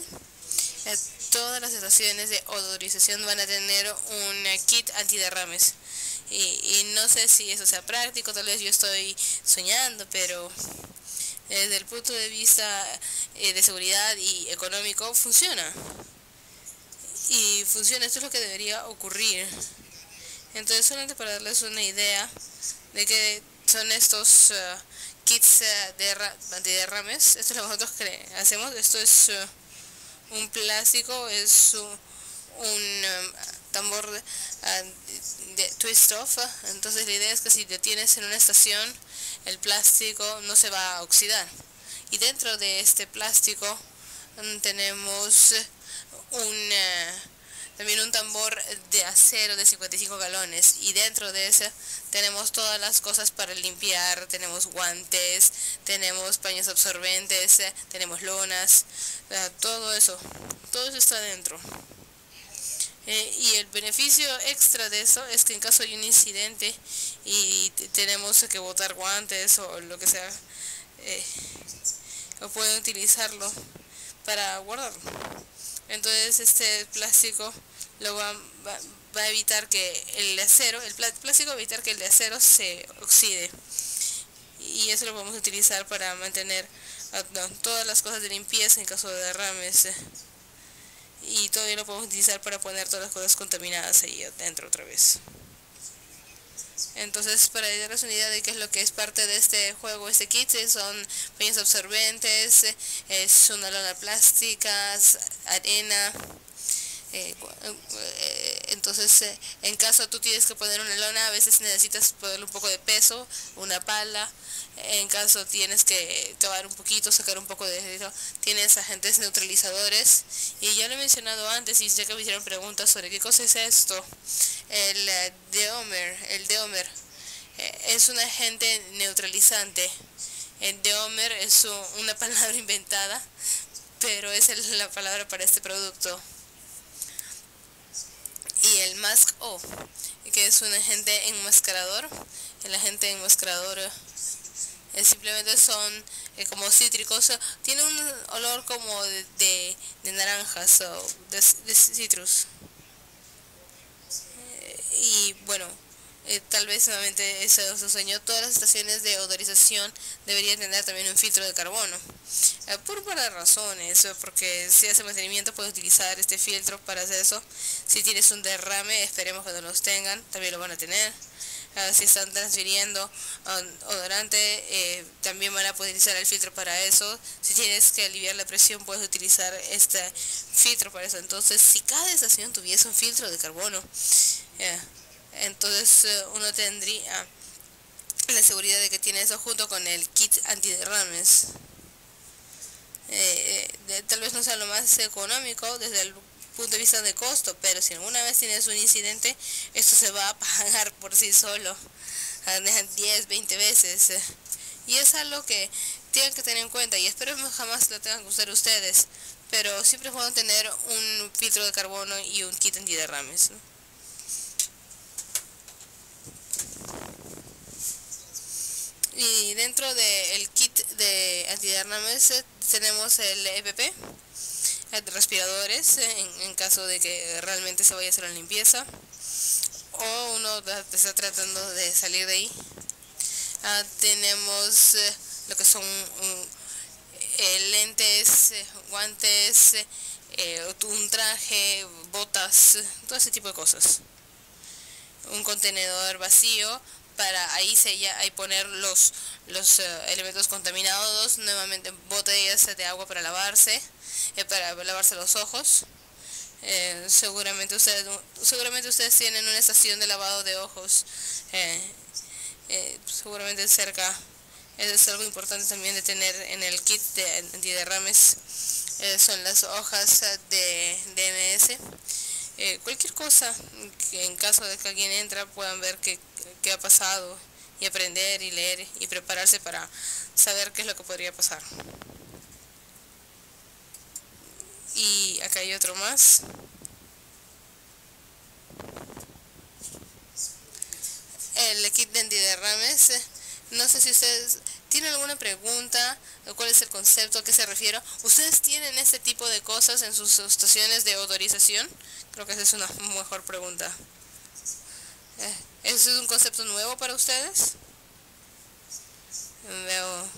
todas las estaciones de odorización van a tener un kit antiderrames. Y no sé si eso sea práctico, tal vez yo estoy soñando, pero desde el punto de vista de seguridad y económico funciona. Y funciona, esto es lo que debería ocurrir. Entonces, solamente para darles una idea de que son estos kits antiderrames, esto es lo que nosotros hacemos. Esto es un plástico, es un tambor de twist off. Entonces la idea es que si lo tienes en una estación, el plástico no se va a oxidar. Y dentro de este plástico tenemos también un tambor de acero de 55 galones, y dentro de ese tenemos todas las cosas para limpiar. Tenemos guantes, tenemos paños absorbentes, tenemos lonas, todo eso está dentro. Y el beneficio extra de eso es que en caso de un incidente y tenemos que botar guantes o lo que sea, o pueden utilizarlo para guardarlo. Entonces este plástico va a evitar que el plástico va a evitar que el de acero se oxide. Y eso lo vamos a utilizar para mantener todas las cosas de limpieza en caso de derrames. Y todavía lo podemos utilizar para poner todas las cosas contaminadas ahí adentro otra vez. Entonces, para darles una idea de qué es lo que es parte de este juego, este kit, son paños absorbentes, es una lona plástica, arena. Entonces, en caso tú tienes que poner una lona, a veces necesitas ponerle un poco de peso, una pala. En caso tienes que cavar un poquito, sacar un poco de eso, tienes agentes neutralizadores. Y ya lo he mencionado antes, y ya que me hicieron preguntas sobre qué cosa es esto, el deomer es un agente neutralizante. El deomer es una palabra inventada, pero es la palabra para este producto. Y el Mask O, que es un agente enmascarador. El agente enmascarador simplemente son como cítricos, tiene un olor como de naranjas o de citrus. Y bueno, tal vez nuevamente eso es un sueño. Todas las estaciones de odorización deberían tener también un filtro de carbono. Por varias razones, porque si hace mantenimiento puedes utilizar este filtro para hacer eso. Si tienes un derrame, esperemos que no los tengan, también lo van a tener. Si están transfiriendo odorante, también van a poder utilizar el filtro para eso. Si tienes que aliviar la presión, puedes utilizar este filtro para eso. Entonces, si cada estación tuviese un filtro de carbono, entonces uno tendría la seguridad de que tiene eso junto con el kit antiderrames. Tal vez no sea lo más económico desde el punto de vista de costo, pero si alguna vez tienes un incidente, esto se va a pagar por sí solo 10, 20 veces. Y es algo que tienen que tener en cuenta, y espero que jamás lo tengan que usar ustedes, pero siempre es bueno tener un filtro de carbono y un kit antiderrames, ¿no? Y dentro del kit de antiderrames tenemos el EPP, respiradores en caso de que realmente se vaya a hacer la limpieza o uno está tratando de salir de ahí. Tenemos lo que son lentes, guantes, un traje, botas, todo ese tipo de cosas. Un contenedor vacío para ahí poner los elementos contaminados, nuevamente botellas de agua para lavarse los ojos. Seguramente ustedes tienen una estación de lavado de ojos, seguramente cerca. Eso es algo importante también de tener en el kit de antiderrames. Son las hojas de DNS. Cualquier cosa que en caso de que alguien entra puedan ver qué ha pasado, y aprender y leer y prepararse para saber qué es lo que podría pasar. Y acá hay otro más. El kit de antiderrames. No sé si ustedes tienen alguna pregunta, cuál es el concepto, a qué se refiere. ¿Ustedes tienen este tipo de cosas en sus estaciones de odorización? Creo que esa es una mejor pregunta. ¿Eso es un concepto nuevo para ustedes? Veo.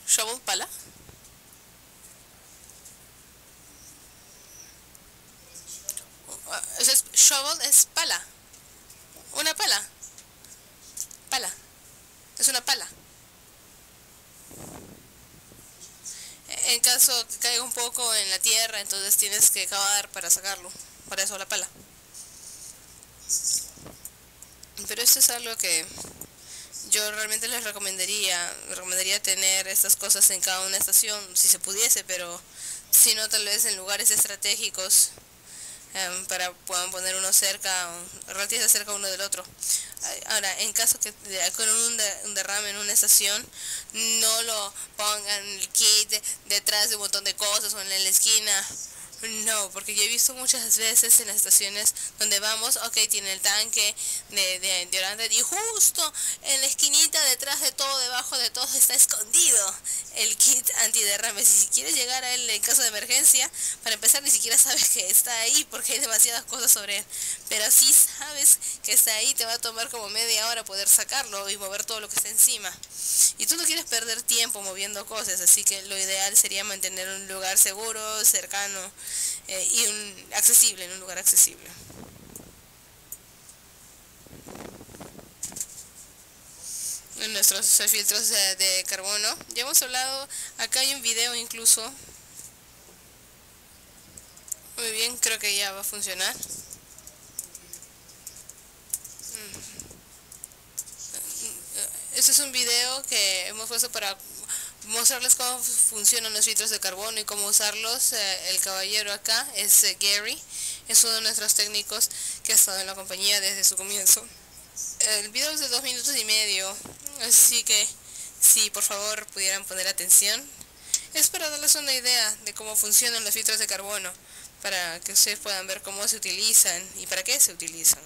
¿Shovel, pala? Shovel es pala. Una pala. Pala. Es una pala. En caso que caiga un poco en la tierra, entonces tienes que cavar para sacarlo. Para eso la pala. Pero esto es algo que yo realmente les recomendaría tener estas cosas en cada una estación, si se pudiese, pero si no, tal vez en lugares estratégicos, para puedan poner uno relativamente cerca uno del otro. Ahora, en caso que con un derrame en una estación, no lo pongan el kit detrás de un montón de cosas o en la esquina. No, porque yo he visto muchas veces en las estaciones donde vamos, ok, tiene el tanque de deodorante y justo en la esquinita detrás de todo, debajo de todo está escondido el kit antiderrame. Si quieres llegar a él en caso de emergencia, para empezar ni siquiera sabes que está ahí porque hay demasiadas cosas sobre él. Pero si sabes que está ahí, te va a tomar como media hora poder sacarlo y mover todo lo que está encima. Y tú no quieres perder tiempo moviendo cosas, así que lo ideal sería mantener un lugar seguro, cercano, y accesible, en un lugar accesible. En nuestros filtros de carbono, ya hemos hablado, acá hay un video incluso. Muy bien, creo que ya va a funcionar. Este es un video que hemos puesto para mostrarles cómo funcionan los filtros de carbono y cómo usarlos. El caballero acá es Gary, es uno de nuestros técnicos que ha estado en la compañía desde su comienzo. El video es de 2 minutos y medio, así que si por favor pudieran poner atención. Es para darles una idea de cómo funcionan los filtros de carbono, para que ustedes puedan ver cómo se utilizan y para qué se utilizan.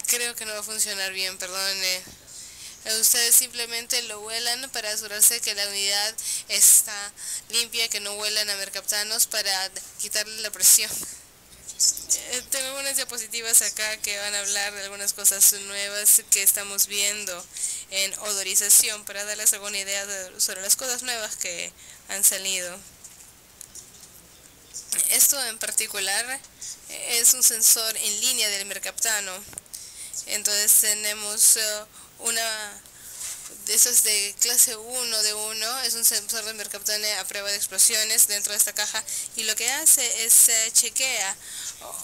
Creo que no va a funcionar bien, perdón. Ustedes simplemente lo huelan para asegurarse que la unidad está limpia, que no huelan a mercaptanos para quitarle la presión. Tengo algunas diapositivas acá que van a hablar de algunas cosas nuevas que estamos viendo en odorización para darles alguna idea sobre las cosas nuevas que han salido. Esto en particular es un sensor en línea del mercaptano. Entonces tenemos una de esos de clase 1 de 1, es un sensor de mercaptano a prueba de explosiones dentro de esta caja, y lo que hace es chequea,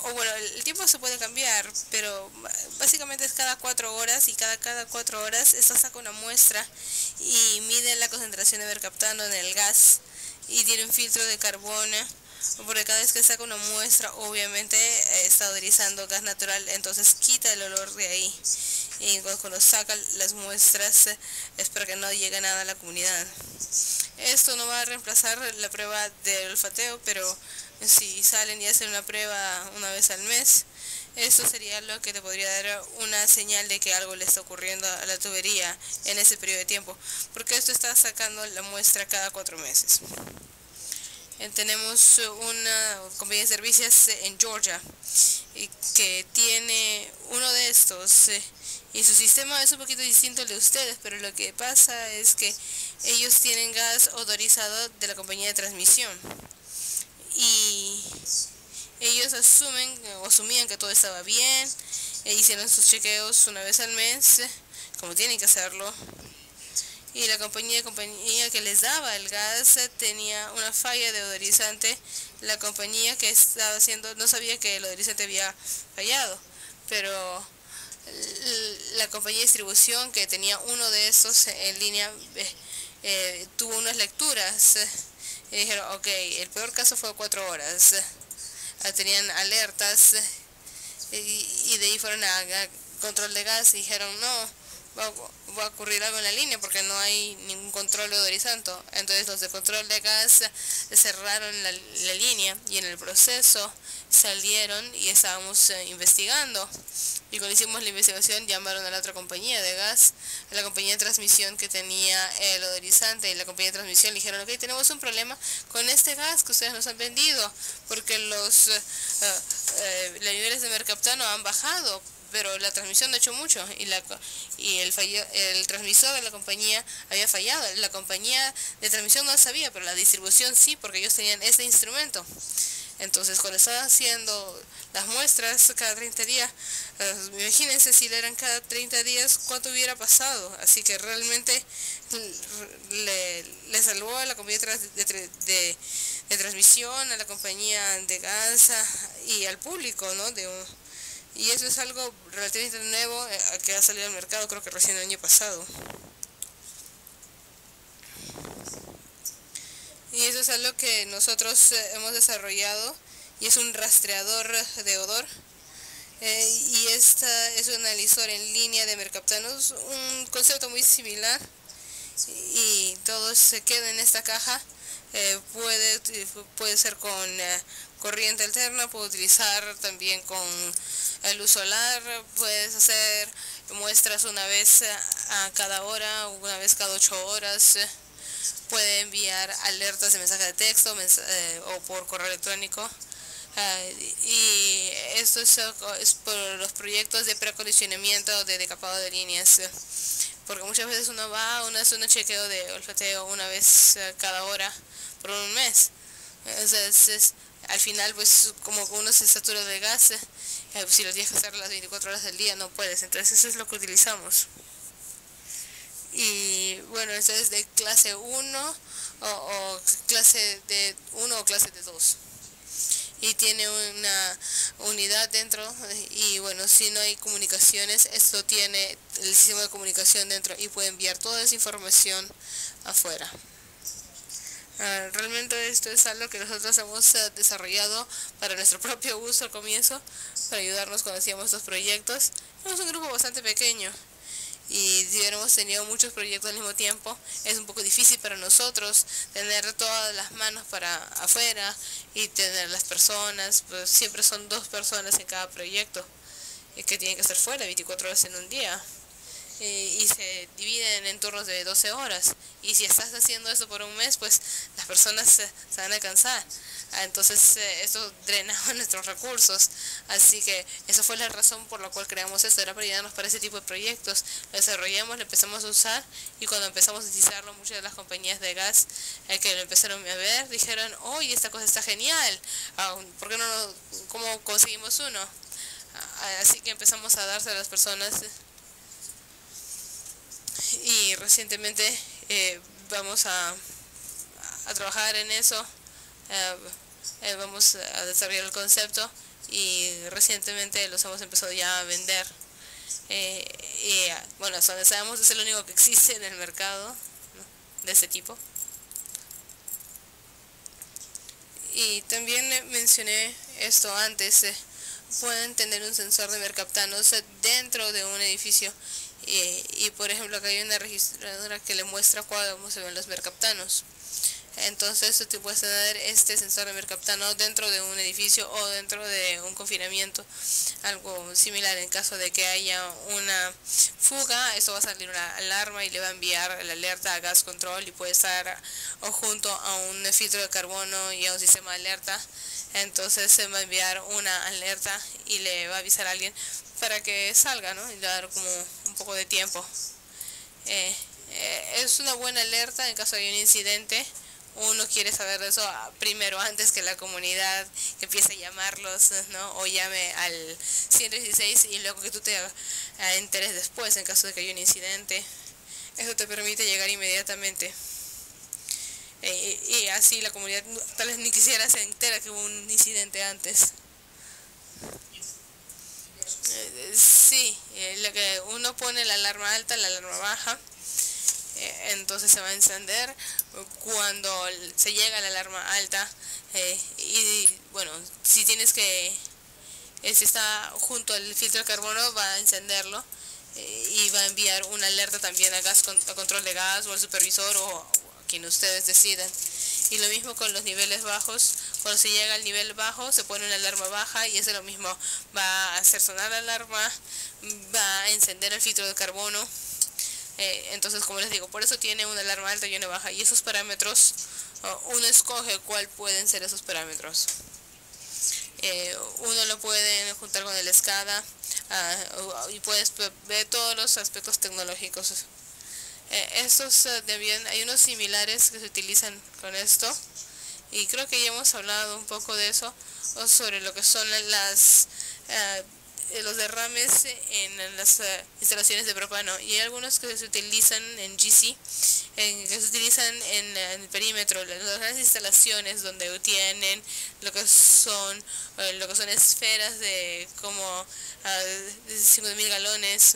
o bueno, el tiempo se puede cambiar, pero básicamente es cada 4 horas, y cada 4 horas esta saca una muestra y mide la concentración de mercaptano en el gas, y tiene un filtro de carbono, porque cada vez que saca una muestra obviamente está odorizando gas natural, entonces quita el olor de ahí. Y cuando saca las muestras es para que no llegue nada a la comunidad. Esto no va a reemplazar la prueba de olfateo, pero si salen y hacen una prueba una vez al mes, esto sería lo que te podría dar una señal de que algo le está ocurriendo a la tubería en ese periodo de tiempo, porque esto está sacando la muestra cada 4 meses. Tenemos una compañía de servicios en Georgia que tiene uno de estos, y su sistema es un poquito distinto al de ustedes, pero lo que pasa es que ellos tienen gas odorizado de la compañía de transmisión, y ellos asumían que todo estaba bien, hicieron sus chequeos una vez al mes, como tienen que hacerlo. Y la compañía que les daba el gas tenía una falla de odorizante. La compañía que estaba haciendo no sabía que el odorizante había fallado, pero la compañía de distribución que tenía uno de esos en línea tuvo unas lecturas y dijeron, ok, el peor caso fue 4 horas. Tenían alertas y de ahí fueron a control de gas y dijeron, no, va a ocurrir algo en la línea porque no hay ningún control de odorizante. Entonces los de control de gas cerraron la línea, y en el proceso salieron y estábamos investigando, y cuando hicimos la investigación llamaron a la otra compañía de gas, a la compañía de transmisión que tenía el odorizante, y la compañía de transmisión le dijeron, ok, tenemos un problema con este gas que ustedes nos han vendido porque los niveles de mercaptano han bajado, pero la transmisión no ha hecho mucho, y el transmisor de la compañía había fallado. La compañía de transmisión no sabía, pero la distribución sí, porque ellos tenían ese instrumento. Entonces, cuando estaba haciendo las muestras cada 30 días, imagínense si le eran cada 30 días, cuánto hubiera pasado. Así que realmente le salvó a la compañía de transmisión, a la compañía de gas y al público, ¿no? Y eso es algo relativamente nuevo que ha salido al mercado, creo que recién el año pasado. Y eso es algo que nosotros hemos desarrollado, y es un rastreador de odor. Y esta es un analizador en línea de mercaptanos, un concepto muy similar, y todo se queda en esta caja. Puede ser con corriente alterna, puede utilizar también con luz solar, puedes hacer muestras una vez a cada hora, una vez cada 8 horas, puede enviar alertas de mensaje de texto o por correo electrónico. Y esto es por los proyectos de preacondicionamiento de decapado de líneas, porque muchas veces uno hace un chequeo de olfateo una vez cada hora por un mes. Entonces, al final, pues como uno se satura de gas, si lo tienes que hacer las 24 horas del día no puedes. Entonces eso es lo que utilizamos. Y bueno, esto es de clase 1 o clase de 1 o clase de 2. Y tiene una unidad dentro, y bueno, si no hay comunicaciones, esto tiene el sistema de comunicación dentro y puede enviar toda esa información afuera. Realmente esto es algo que nosotros hemos desarrollado para nuestro propio uso al comienzo, para ayudarnos cuando hacíamos estos proyectos. Somos un grupo bastante pequeño, y si hubiéramos tenido muchos proyectos al mismo tiempo, es un poco difícil para nosotros tener todas las manos para afuera y tener las personas, pues siempre son 2 personas en cada proyecto que tienen que estar fuera 24 horas en un día. Y se dividen en turnos de 12 horas. Y si estás haciendo eso por un mes, pues las personas se van a cansar. Entonces esto drenaba nuestros recursos. Así que esa fue la razón por la cual creamos esto. Era para ayudarnos para ese tipo de proyectos. Lo desarrollamos, lo empezamos a usar y cuando empezamos a utilizarlo, muchas de las compañías de gas que lo empezaron a ver, dijeron, oye, esta cosa está genial. ¿Por qué no cómo conseguimos uno? Así que empezamos a darse a las personas. Y recientemente vamos a trabajar en eso, vamos a desarrollar el concepto y recientemente los hemos empezado ya a vender. Bueno, hasta donde sabemos es el único que existe en el mercado, ¿no?, de este tipo. Y también mencioné esto antes, pueden tener un sensor de mercaptanos dentro de un edificio. Y por ejemplo acá hay una registradora que le muestra cómo se ven los mercaptanos. Entonces tú puedes tener este sensor de mercaptano dentro de un edificio o dentro de un confinamiento, algo similar. En caso de que haya una fuga, eso va a salir una alarma y le va a enviar la alerta a gas control y puede estar o junto a un filtro de carbono y a un sistema de alerta. Entonces se va a enviar una alerta y le va a avisar a alguien para que salga, ¿no? Y le va a dar como un poco de tiempo. Es una buena alerta en caso de un incidente. Uno quiere saber de eso primero, antes que la comunidad que empiece a llamarlos, ¿no? O llame al 116 y luego que tú te enteres después en caso de que haya un incidente. Eso te permite llegar inmediatamente. Y así la comunidad tal vez ni siquiera se entera que hubo un incidente antes. Sí, lo que uno pone la alarma alta, la alarma baja, entonces se va a encender cuando se llega a la alarma alta. Y bueno, si tienes que, si está junto al filtro de carbono, va a encenderlo y va a enviar una alerta también a a control de gas o al supervisor o a quien ustedes decidan. Y lo mismo con los niveles bajos. Cuando se llega al nivel bajo se pone una alarma baja y eso es lo mismo, va a hacer sonar la alarma, va a encender el filtro de carbono. Entonces, como les digo, por eso tiene una alarma alta y una baja, y esos parámetros uno escoge cuál pueden ser esos parámetros. Uno lo puede juntar con el SCADA y puedes ver todos los aspectos tecnológicos. Estos también hay unos similares que se utilizan con esto y creo que ya hemos hablado un poco de eso, sobre lo que son los derrames en las instalaciones de propano, y hay algunos que se utilizan en GC, que se utilizan en el perímetro, las grandes instalaciones donde tienen lo que son esferas de como 5.000 galones.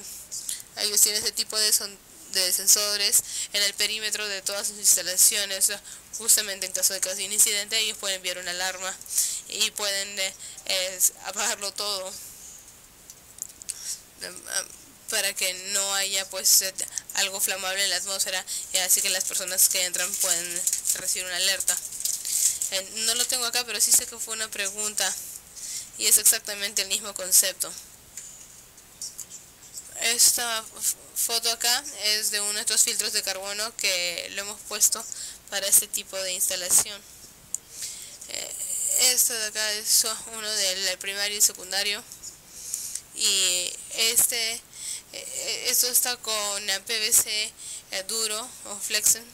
Ellos tienen ese tipo de sensores en el perímetro de todas sus instalaciones. Justamente en caso de que haya un incidente, ellos pueden enviar una alarma y pueden apagarlo todo para que no haya pues algo flamable en la atmósfera, y así que las personas que entran pueden recibir una alerta. No lo tengo acá, pero sí sé que fue una pregunta y es exactamente el mismo concepto. Esta foto acá es de uno de estos filtros de carbono que lo hemos puesto para este tipo de instalación. Esto de acá es uno del primario y secundario, y esto está con PVC duro o flexen,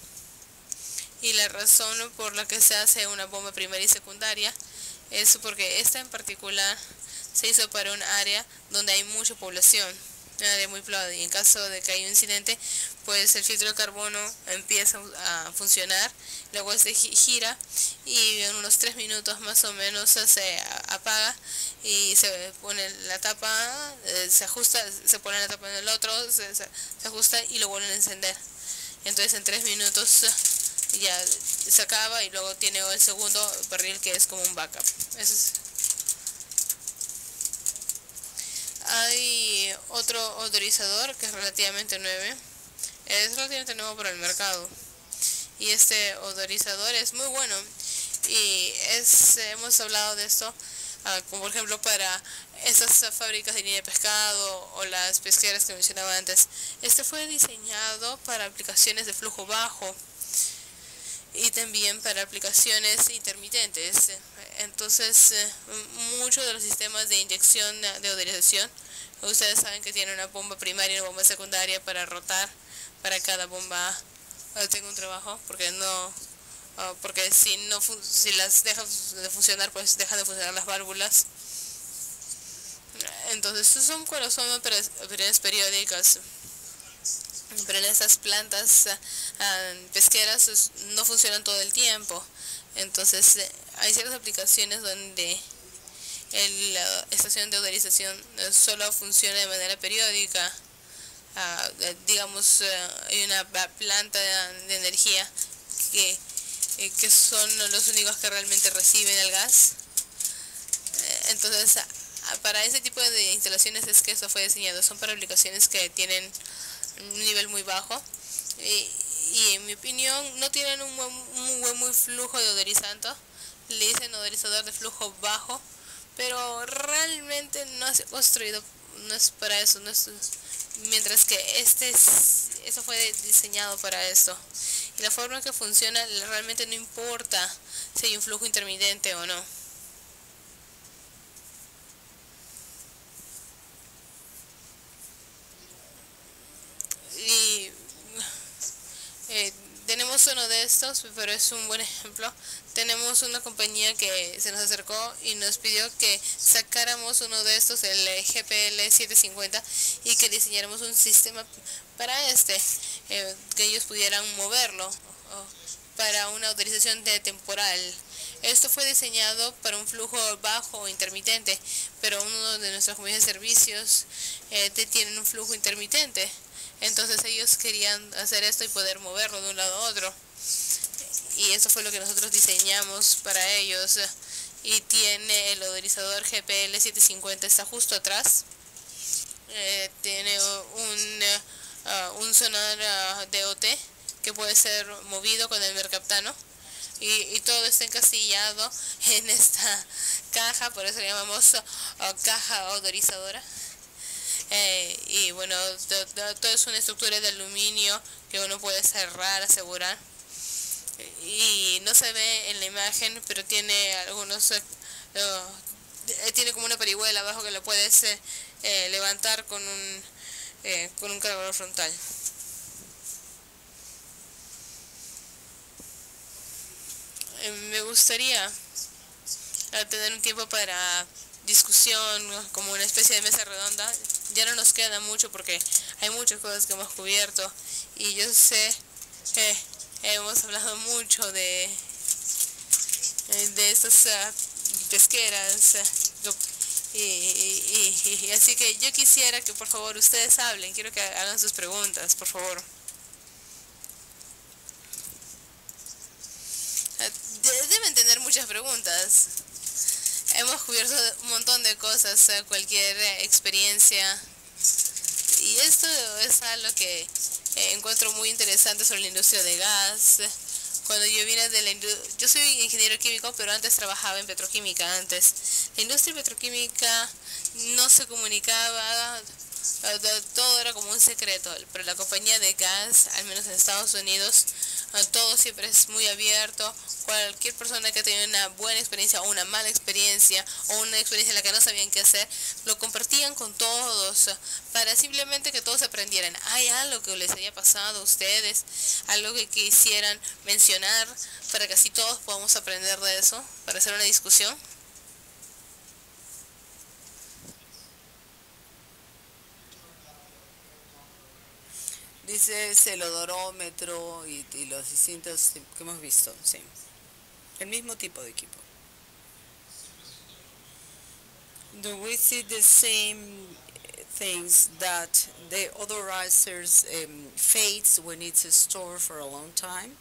y la razón por la que se hace una bomba primaria y secundaria es porque esta en particular se hizo para un área donde hay mucha población, un área muy poblada, y en caso de que haya un incidente, pues el filtro de carbono empieza a funcionar, luego se gira y en unos 3 minutos más o menos se apaga y se pone la tapa, se ajusta, se pone la tapa en el otro, se ajusta y lo vuelven a encender. Entonces en 3 minutos ya se acaba y luego tiene el segundo barril que es como un backup. Eso es. Hay otro odorizador que es relativamente nuevo para el mercado. Y este odorizador es muy bueno. Y hemos hablado de esto, como por ejemplo para esas fábricas de línea de pescado o las pesqueras que mencionaba antes. Este fue diseñado para aplicaciones de flujo bajo y también para aplicaciones intermitentes. Entonces, muchos de los sistemas de inyección de odorización, ustedes saben que tiene una bomba primaria y una bomba secundaria para rotar para cada bomba tenga un trabajo, porque si las deja de funcionar, pues dejan de funcionar las válvulas. Entonces, son cuando son operaciones periódicas. Pero en esas plantas pesqueras no funcionan todo el tiempo. Entonces hay ciertas aplicaciones donde la estación de odorización solo funciona de manera periódica. Digamos, hay una planta de energía que son los únicos que realmente reciben el gas. Entonces, para ese tipo de instalaciones es que eso fue diseñado. Son para aplicaciones que tienen un nivel muy bajo y en mi opinión no tienen un muy flujo de odorizante. Le dicen odorizador de flujo bajo, pero realmente no es construido, no es para eso, mientras que eso fue diseñado para esto. Y la forma en que funciona realmente no importa si hay un flujo intermitente o no. Y tenemos uno de estos, pero es un buen ejemplo. Tenemos una compañía que se nos acercó y nos pidió que sacáramos uno de estos, el GPL 750, y que diseñáramos un sistema para que ellos pudieran moverlo para una autorización de temporal. Esto fue diseñado para un flujo bajo o intermitente, pero uno de nuestras compañías de servicios tienen un flujo intermitente. Entonces ellos querían hacer esto y poder moverlo de un lado a otro. Y eso fue lo que nosotros diseñamos para ellos. Y tiene el odorizador GPL 750, está justo atrás. Tiene un sonar DOT que puede ser movido con el mercaptano. Y todo está encasillado en esta caja, por eso le llamamos caja odorizadora. Y bueno, todo es una estructura de aluminio que uno puede cerrar, asegurar. Y no se ve en la imagen, pero tiene tiene como una parihuela abajo que lo puedes levantar con un cargador frontal. Me gustaría tener un tiempo para discusión, como una especie de mesa redonda. Ya no nos queda mucho porque hay muchas cosas que hemos cubierto y yo sé hemos hablado mucho de estas pesqueras y así que yo quisiera que por favor ustedes hablen, quiero que hagan sus preguntas, por favor. Deben tener muchas preguntas. Hemos cubierto un montón de cosas, cualquier experiencia. Y esto es algo que encuentro muy interesante sobre la industria de gas. Cuando yo vine yo soy ingeniero químico, pero antes trabajaba en petroquímica antes. La industria petroquímica no se comunicaba, todo era como un secreto, pero la compañía de gas, al menos en Estados Unidos, todo siempre es muy abierto. Cualquier persona que tenga una buena experiencia o una mala experiencia o una experiencia en la que no sabían qué hacer, lo compartían con todos para simplemente que todos aprendieran. ¿Hay algo que les haya pasado a ustedes? ¿Algo que quisieran mencionar para que así todos podamos aprender de eso? Para hacer una discusión. Dice el odorómetro y los distintos que hemos visto, sí. El mismo tipo de equipo. Do we see the same things that the odorizers fades when it's stored for a long time?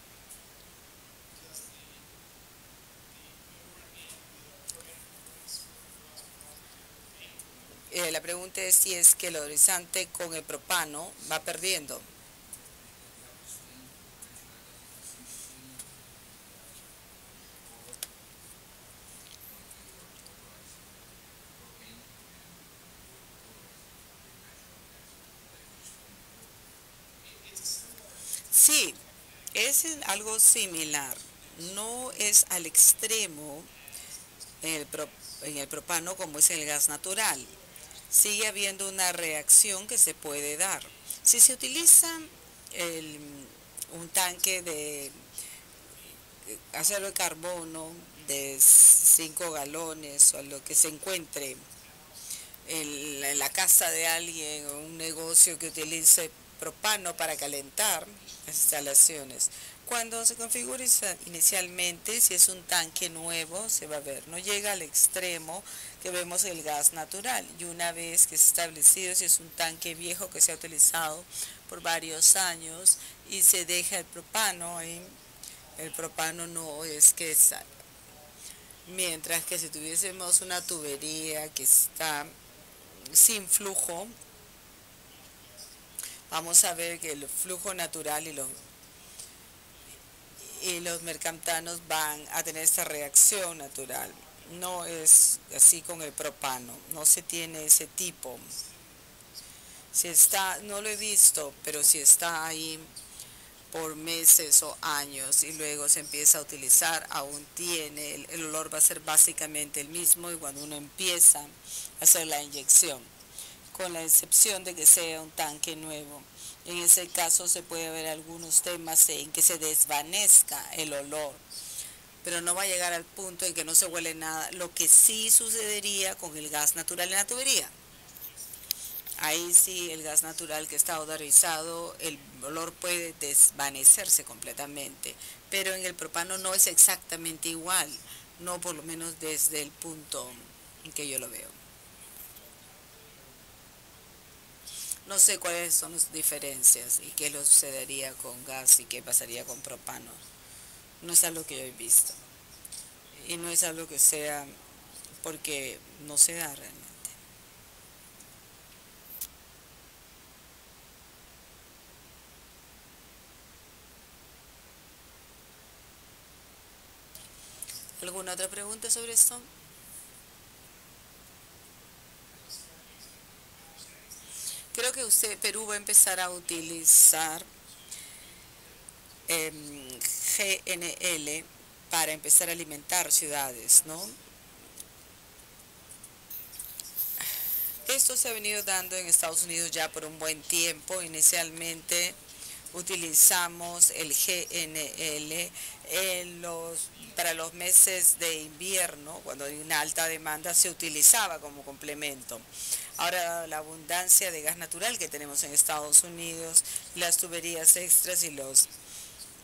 La pregunta es si es que el odorizante con el propano va perdiendo. Sí, es algo similar. No es al extremo en en el propano como es en el gas natural. Sigue habiendo una reacción que se puede dar. Si se utiliza el- un tanque de acero de carbono de 5 galones o lo que se encuentre en la casa de alguien o un negocio que utilice propano para calentar las instalaciones. Cuando se configura inicialmente, si es un tanque nuevo, se va a ver, no llega al extremo que vemos el gas natural. Y una vez que es establecido, si es un tanque viejo que se ha utilizado por varios años y se deja el propano ahí, el propano no es que salga. Mientras que si tuviésemos una tubería que está sin flujo, vamos a ver que el flujo natural y los mercaptanos van a tener esta reacción natural. No es así con el propano, no se tiene ese tipo. Si está, no lo he visto, pero si está ahí por meses o años y luego se empieza a utilizar, aún tiene, el olor va a ser básicamente el mismo y cuando uno empieza a hacer la inyección, con la excepción de que sea un tanque nuevo. En ese caso se puede ver algunos temas en que se desvanezca el olor, pero no va a llegar al punto en que no se huele nada, lo que sí sucedería con el gas natural en la tubería. Ahí sí el gas natural que está odorizado, el olor puede desvanecerse completamente, pero en el propano no es exactamente igual, no por lo menos desde el punto en que yo lo veo. No sé cuáles son las diferencias y qué lo sucedería con gas y qué pasaría con propano. No es algo que yo he visto. Y no es algo que sea porque no se da realmente. ¿Alguna otra pregunta sobre esto? Creo que Perú va a empezar a utilizar GNL para empezar a alimentar ciudades, ¿no? Esto se ha venido dando en Estados Unidos ya por un buen tiempo. Inicialmente utilizamos el GNL para los meses de invierno, cuando hay una alta demanda, se utilizaba como complemento. Ahora la abundancia de gas natural que tenemos en Estados Unidos, las tuberías extras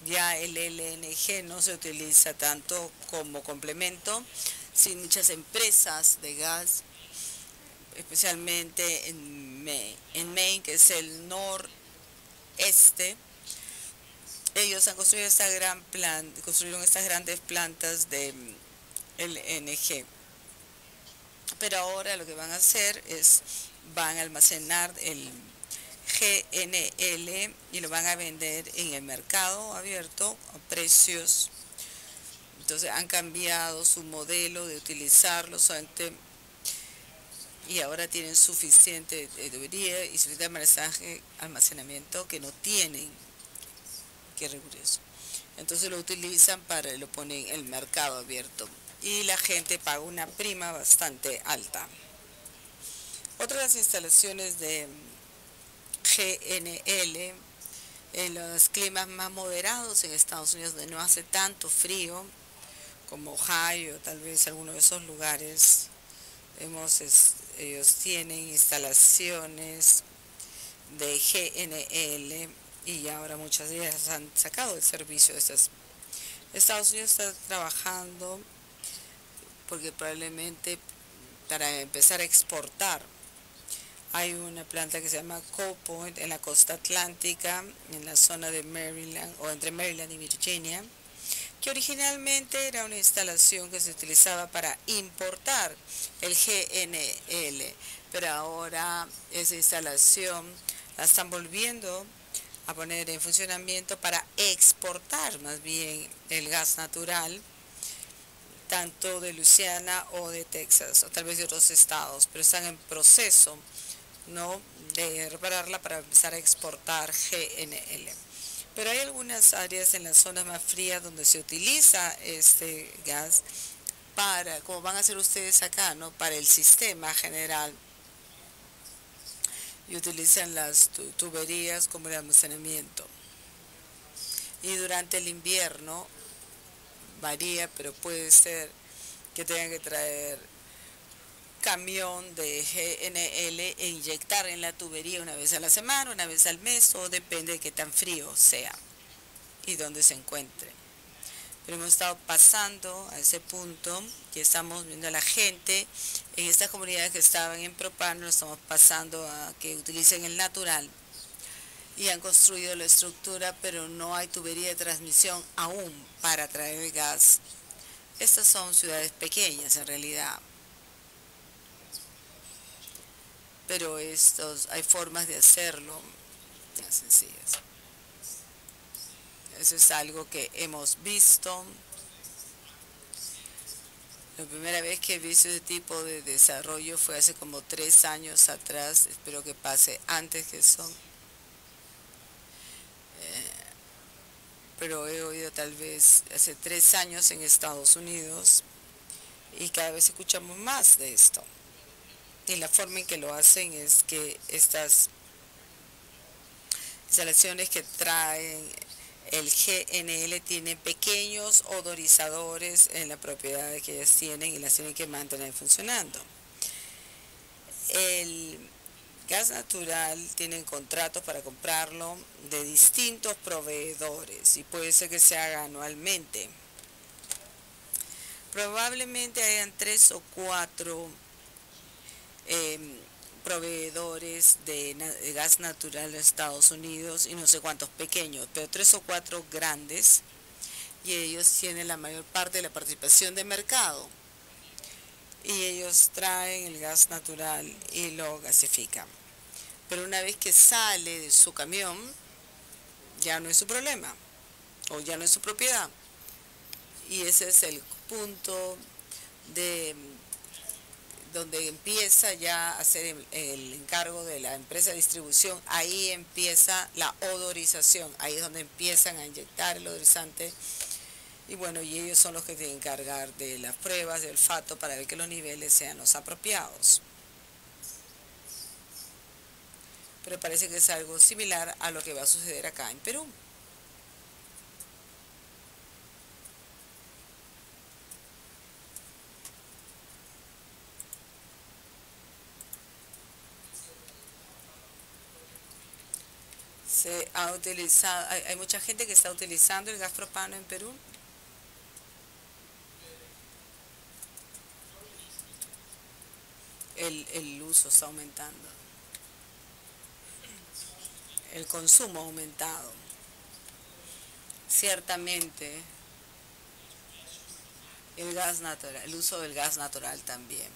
ya el LNG no se utiliza tanto como complemento, sin muchas empresas de gas, especialmente en Maine, que es el noreste. Ellos han construido construyeron estas grandes plantas de LNG. Pero ahora lo que van a hacer es, van a almacenar el GNL y lo van a vender en el mercado abierto a precios. Entonces han cambiado su modelo de utilizarlo solamente y ahora tienen suficiente tubería y suficiente almacenamiento que no tienen que recurrir eso. Entonces lo utilizan lo ponen en el mercado abierto y la gente paga una prima bastante alta. Otra de las instalaciones de GNL en los climas más moderados en Estados Unidos, donde no hace tanto frío, como Ohio, tal vez alguno de esos lugares, ellos tienen instalaciones de GNL y ahora muchas de ellas han sacado el servicio de estas. Estados Unidos está trabajando porque probablemente para empezar a exportar. Hay una planta que se llama Cove Point en la costa atlántica, en la zona de Maryland o entre Maryland y Virginia, que originalmente era una instalación que se utilizaba para importar el GNL, pero ahora esa instalación la están volviendo a poner en funcionamiento para exportar más bien el gas natural, tanto de Luisiana o de Texas, o tal vez de otros estados, pero están en proceso, ¿no?, de repararla para empezar a exportar GNL. Pero hay algunas áreas en las zonas más frías donde se utiliza este gas para, como van a hacer ustedes acá, ¿no?, para el sistema general, y utilizan las tuberías como de almacenamiento. Y durante el invierno varía, pero puede ser que tengan que traer camión de GNL e inyectar en la tubería una vez a la semana, una vez al mes, o depende de qué tan frío sea y dónde se encuentre. Pero hemos estado pasando a ese punto que estamos viendo a la gente en estas comunidades que estaban en propano, estamos pasando a que utilicen el natural y han construido la estructura, pero no hay tubería de transmisión aún para traer el gas. Estas son ciudades pequeñas en realidad, pero hay formas de hacerlo más sencillas. Eso es algo que hemos visto. La primera vez que he visto ese tipo de desarrollo fue hace como 3 años atrás. Espero que pase antes que eso. Pero he oído tal vez hace 3 años en Estados Unidos y cada vez escuchamos más de esto. Y la forma en que lo hacen es que estas instalaciones que traen el GNL tienen pequeños odorizadores en la propiedad que ellas tienen y las tienen que mantener funcionando. El gas natural tienen contratos para comprarlo de distintos proveedores y puede ser que se haga anualmente. Probablemente hayan 3 o 4 proveedores de gas natural de Estados Unidos y no sé cuántos pequeños, pero 3 o 4 grandes, y ellos tienen la mayor parte de la participación de mercado y ellos traen el gas natural y lo gasifican. Pero una vez que sale de su camión, ya no es su problema o ya no es su propiedad, y ese es el punto de donde empieza ya a hacer el encargo de la empresa de distribución. Ahí empieza la odorización, ahí es donde empiezan a inyectar el odorizante, y bueno, y ellos son los que tienen que encargar de las pruebas de olfato para ver que los niveles sean los apropiados. Pero parece que es algo similar a lo que va a suceder acá en Perú. Se ha utilizado, hay mucha gente que está utilizando el gas propano en Perú. El uso está aumentando, el consumo ha aumentado. Ciertamente, el gas natural, el uso del gas natural también.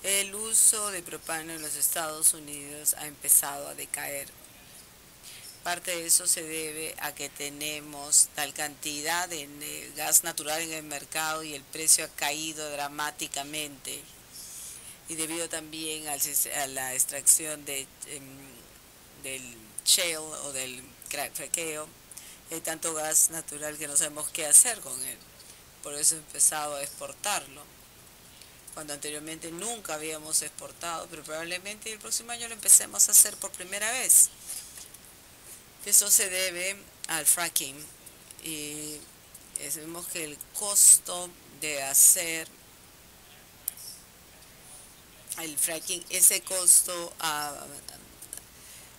El uso de propano en los Estados Unidos ha empezado a decaer. Parte de eso se debe a que tenemos tal cantidad de gas natural en el mercado y el precio ha caído dramáticamente. Y debido también a la extracción del shale o del fraqueo, hay tanto gas natural que no sabemos qué hacer con él. Por eso he empezado a exportarlo, cuando anteriormente nunca habíamos exportado, pero probablemente el próximo año lo empecemos a hacer por primera vez. Eso se debe al fracking, y vemos que el costo de hacer el fracking,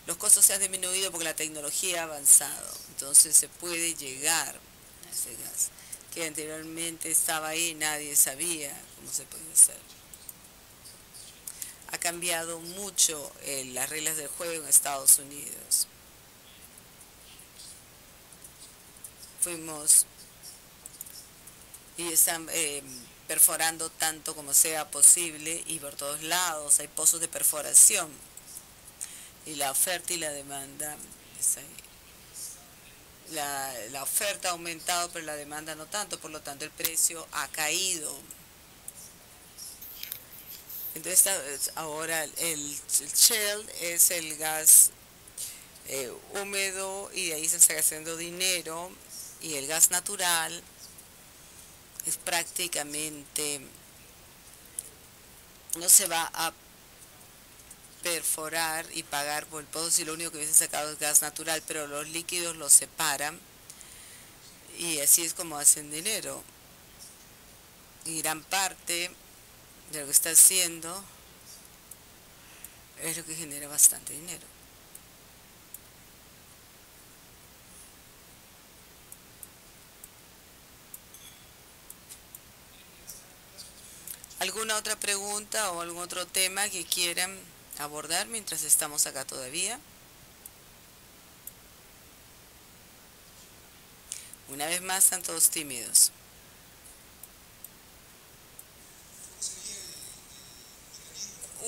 los costos se han disminuido porque la tecnología ha avanzado, entonces se puede llegar a ese gas que anteriormente estaba ahí y nadie sabía cómo se podía hacer. Ha cambiado mucho las reglas del juego en Estados Unidos. Fuimos y están perforando tanto como sea posible y por todos lados hay pozos de perforación. Y la oferta y la demanda es ahí. La oferta ha aumentado, pero la demanda no tanto, por lo tanto el precio ha caído. Entonces ahora el shale es el gas húmedo y de ahí se está haciendo dinero, y el gas natural es prácticamente, no se va a perforar y pagar por el pozo si lo único que hubiese sacado es gas natural, pero los líquidos los separan y así es como hacen dinero. Y gran parte de lo que está haciendo es lo que genera bastante dinero. ¿Alguna otra pregunta o algún otro tema que quieran abordar mientras estamos acá todavía? Una vez más, están todos tímidos.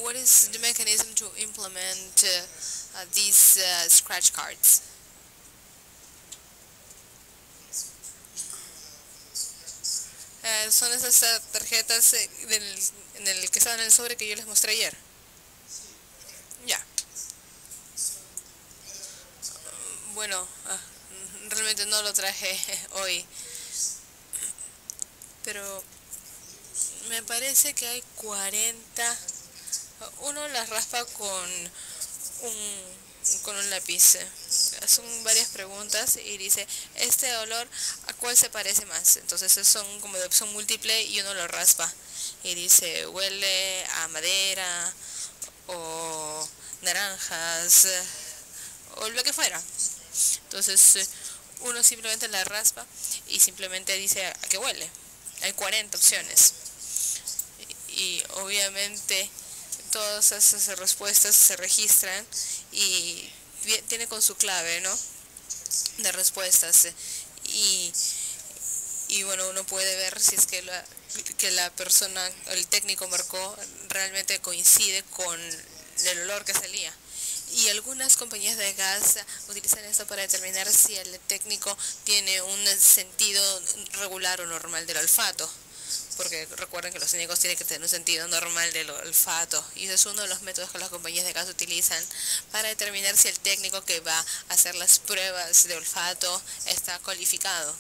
What is the mechanism to implement these scratch cards? Son esas tarjetas en el que estaban en el sobre que yo les mostré ayer. Ya. Bueno, realmente no lo traje hoy. Pero me parece que hay 40. Uno las raspa con un lápiz. Son varias preguntas y dice, este olor, ¿a cuál se parece más? Entonces son como de opción múltiple y uno lo raspa. Y dice, huele a madera o naranjas o lo que fuera. Entonces uno simplemente la raspa y simplemente dice a qué huele. Hay 40 opciones. Y obviamente todas esas respuestas se registran y tiene con su clave, ¿no?, de respuestas. Y bueno, uno puede ver si es que la persona, el técnico marcó, realmente coincide con el olor que salía. Y algunas compañías de gas utilizan esto para determinar si el técnico tiene un sentido regular o normal del olfato. Porque recuerden que los técnicos tienen que tener un sentido normal del olfato. Y ese es uno de los métodos que las compañías de gas utilizan para determinar si el técnico que va a hacer las pruebas de olfato está cualificado.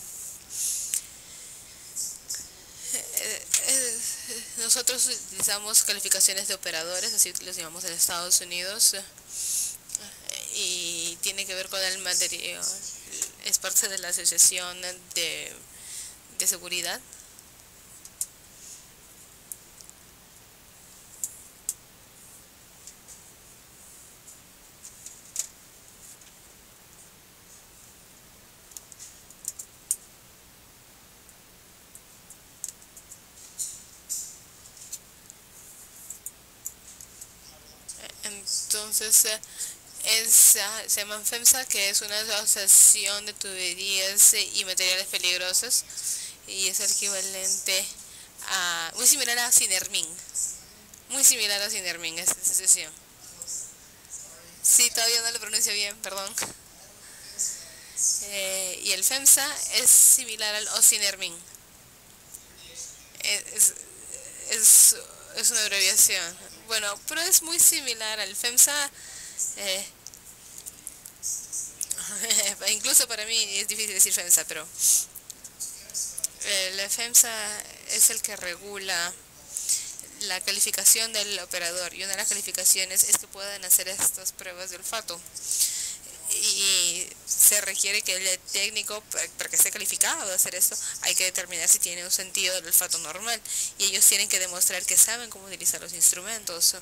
Nosotros utilizamos calificaciones de operadores, así los llamamos en Estados Unidos, y tiene que ver con el material, es parte de la asociación de seguridad. Entonces, se llama FEMSA, que es una asociación de tuberías y materiales peligrosos, y es el equivalente a, muy similar a Sinermin, esta asociación. Sí, todavía no lo pronuncio bien, perdón. Y el FEMSA es similar al Osinermin. Es una abreviación. Bueno, pero es muy similar al FEMSA. Incluso para mí es difícil decir FEMSA, pero la FEMSA es el que regula la calificación del operador, y una de las calificaciones es que puedan hacer estas pruebas de olfato. Y se requiere que el técnico, para que esté calificado a hacer esto, hay que determinar si tiene un sentido del olfato normal, y ellos tienen que demostrar que saben cómo utilizar los instrumentos,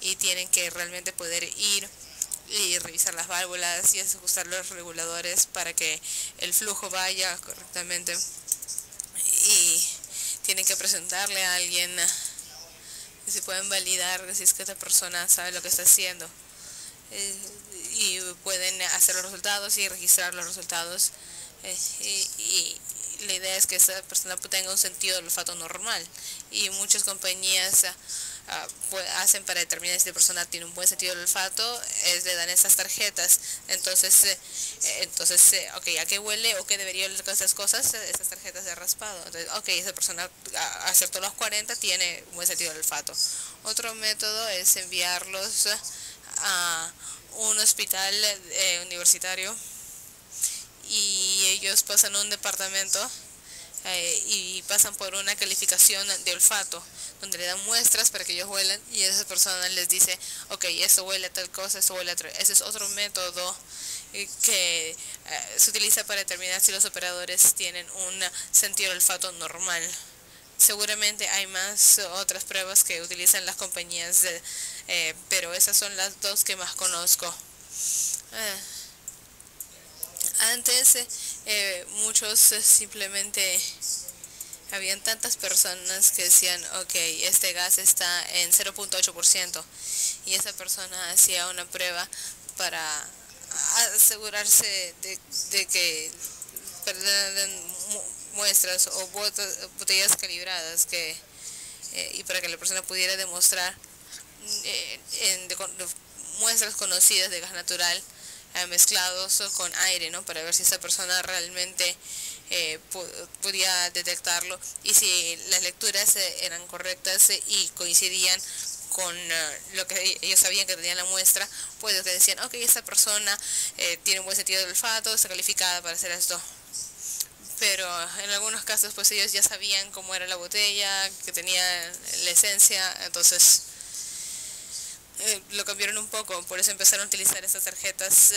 y tienen que realmente poder ir y revisar las válvulas y ajustar los reguladores para que el flujo vaya correctamente, y tienen que presentarle a alguien que se pueden validar si es que esta persona sabe lo que está haciendo. Y pueden hacer los resultados y registrar los resultados, y la idea es que esa persona tenga un sentido del olfato normal, y muchas compañías hacen para determinar si la persona tiene un buen sentido del olfato, le dan estas tarjetas. Entonces, ok, ¿a qué huele o qué debería oler con esas cosas? Esas tarjetas de raspado. Entonces, ok, esa persona acertó los 40, tiene un buen sentido del olfato. Otro método es enviarlos a un hospital universitario y ellos pasan a un departamento y pasan por una calificación de olfato, donde le dan muestras para que ellos huelan y esa persona les dice, ok, esto huele a tal cosa, esto huele a tal. Ese es otro método que se utiliza para determinar si los operadores tienen un sentido del olfato normal. Seguramente hay más otras pruebas que utilizan las compañías, pero esas son las dos que más conozco. Antes muchos simplemente habían tantas personas que decían, ok, este gas está en 0.8% y esa persona hacía una prueba para asegurarse de que perderán muestras o botellas calibradas y para que la persona pudiera demostrar muestras conocidas de gas natural mezclados con aire, ¿no? Para ver si esa persona realmente podía detectarlo y si las lecturas eran correctas y coincidían con lo que ellos sabían que tenían la muestra, pues que decían, ok, esta persona tiene un buen sentido del olfato, está calificada para hacer esto. Pero en algunos casos pues ellos ya sabían cómo era la botella, que tenía la esencia, entonces lo cambiaron un poco, por eso empezaron a utilizar estas tarjetas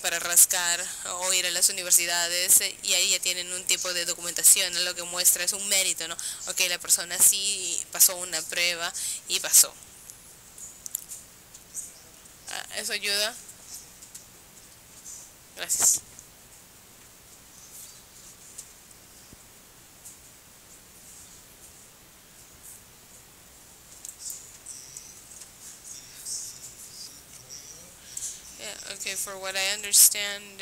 para rascar o ir a las universidades y ahí ya tienen un tipo de documentación, ¿no? Lo que muestra es un mérito, ¿no? Ok, la persona sí pasó una prueba y pasó. ¿Eso ayuda? Gracias. Yeah, okay, for what I understand,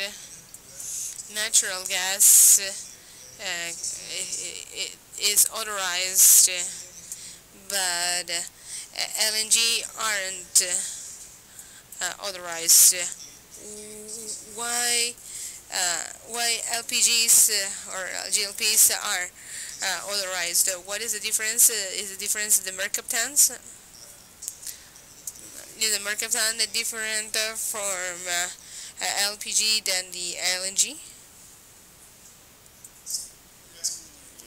natural gas is authorized, but LNG aren't authorized. Why LPGs or GLPs are authorized? What is the difference? Is the difference the mercaptans? Is the mercaptan different from LPG than the LNG?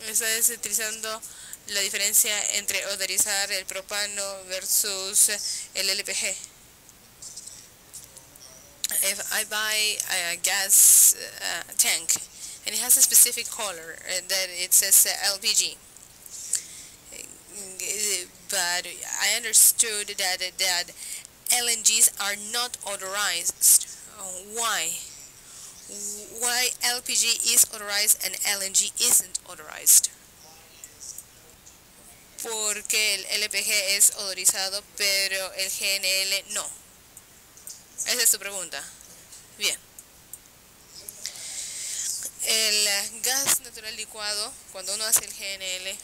Estás utilizando la diferencia entre odorizar el propano versus el LPG. If I buy a gas tank and it has a specific color that it says LPG, but I understood that LNGs are not authorized. Why? Why LPG is authorized and LNG isn't authorized? Porque el LPG es autorizado, pero el GNL no. Esa es tu pregunta. Bien. El gas natural licuado, cuando uno hace el GNL,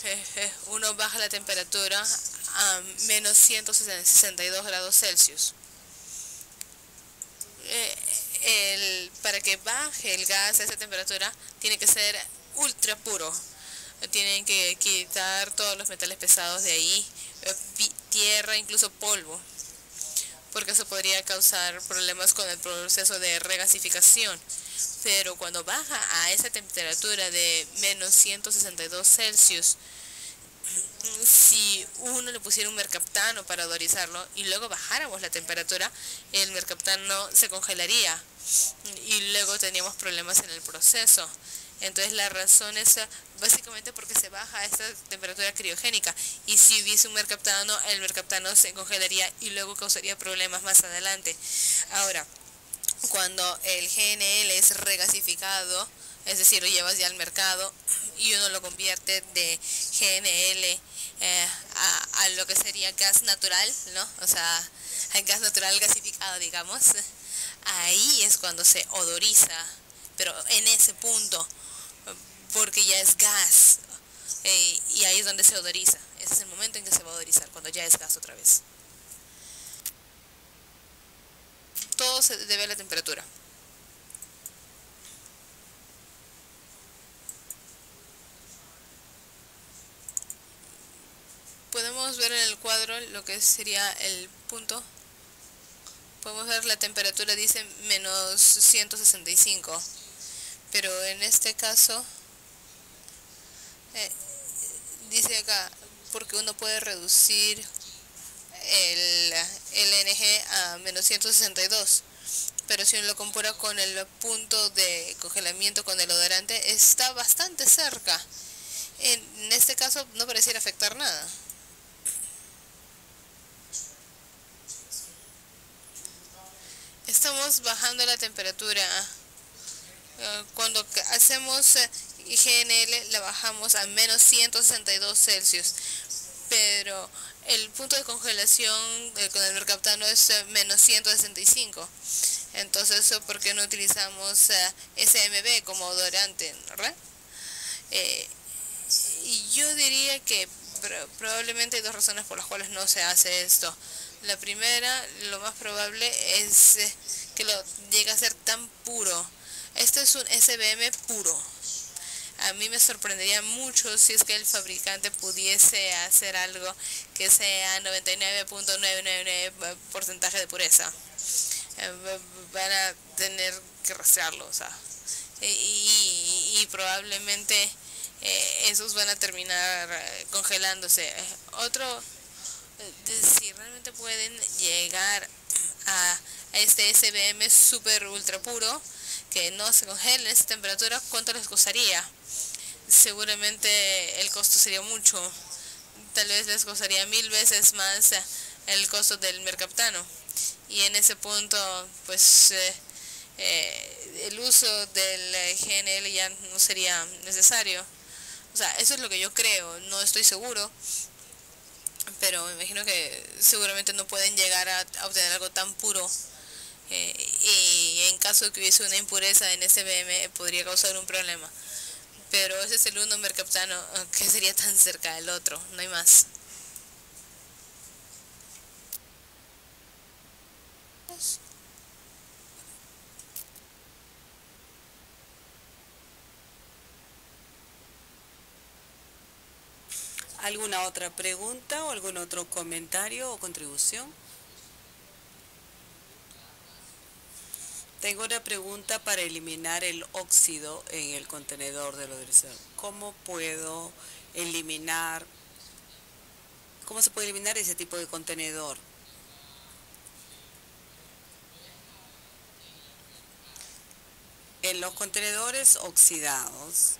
uno baja la temperatura a menos 162 grados Celsius. Para que baje el gas a esa temperatura, tiene que ser ultra puro. Tienen que quitar todos los metales pesados de ahí, tierra, incluso polvo, porque eso podría causar problemas con el proceso de regasificación. Pero cuando baja a esa temperatura de menos 162 Celsius, si uno le pusiera un mercaptano para odorizarlo y luego bajáramos la temperatura, el mercaptano se congelaría y luego teníamos problemas en el proceso. Entonces la razón es básicamente porque se baja a esta temperatura criogénica y si hubiese un mercaptano, el mercaptano se congelaría y luego causaría problemas más adelante. Ahora, cuando el GNL es regasificado, es decir, lo llevas ya al mercado y uno lo convierte de GNL a lo que sería gas natural, ¿no? O sea, el gas natural gasificado, digamos, ahí es cuando se odoriza, pero en ese punto, porque ya es gas, y ahí es donde se odoriza. ese es el momento en que se va a odorizar, cuando ya es gas otra vez. Todo se debe a la temperatura. Podemos ver en el cuadro lo que sería el punto. Podemos ver la temperatura, dice menos 165. Pero en este caso, dice acá, porque uno puede reducir el LNG a menos 162. Pero si uno lo compara con el punto de congelamiento con el odorante, está bastante cerca. En este caso no pareciera afectar nada. Estamos bajando la temperatura. Cuando hacemos IGNL la bajamos a menos 162 Celsius. Pero el punto de congelación con el mercaptano es menos 165. Entonces, ¿por qué no utilizamos SMB como odorante, ¿verdad? Y yo diría que probablemente hay dos razones por las cuales no se hace esto. La primera, lo más probable es que lo llegue a ser tan puro. Este es un SBM puro. A mí me sorprendería mucho si es que el fabricante pudiese hacer algo que sea 99.999% de pureza. Van a tener que rastrearlo, o sea, y probablemente esos van a terminar congelándose. Otro, si realmente pueden llegar a este SBM super ultra puro que no se congela en esa temperatura, ¿cuánto les costaría? Seguramente el costo sería mucho. Tal vez les costaría 1000 veces más el costo del mercaptano. Y en ese punto, pues el uso del GNL ya no sería necesario. O sea, eso es lo que yo creo, no estoy seguro, pero me imagino que seguramente no pueden llegar a obtener algo tan puro. Y en caso de que hubiese una impureza en SBM podría causar un problema. Pero ese es el uno mercaptano que sería tan cerca del otro, no hay más. ¿Alguna otra pregunta o algún otro comentario o contribución? Tengo una pregunta para eliminar el óxido en el contenedor del odorizador. ¿Cómo se puede eliminar ese tipo de contenedor? En los contenedores oxidados,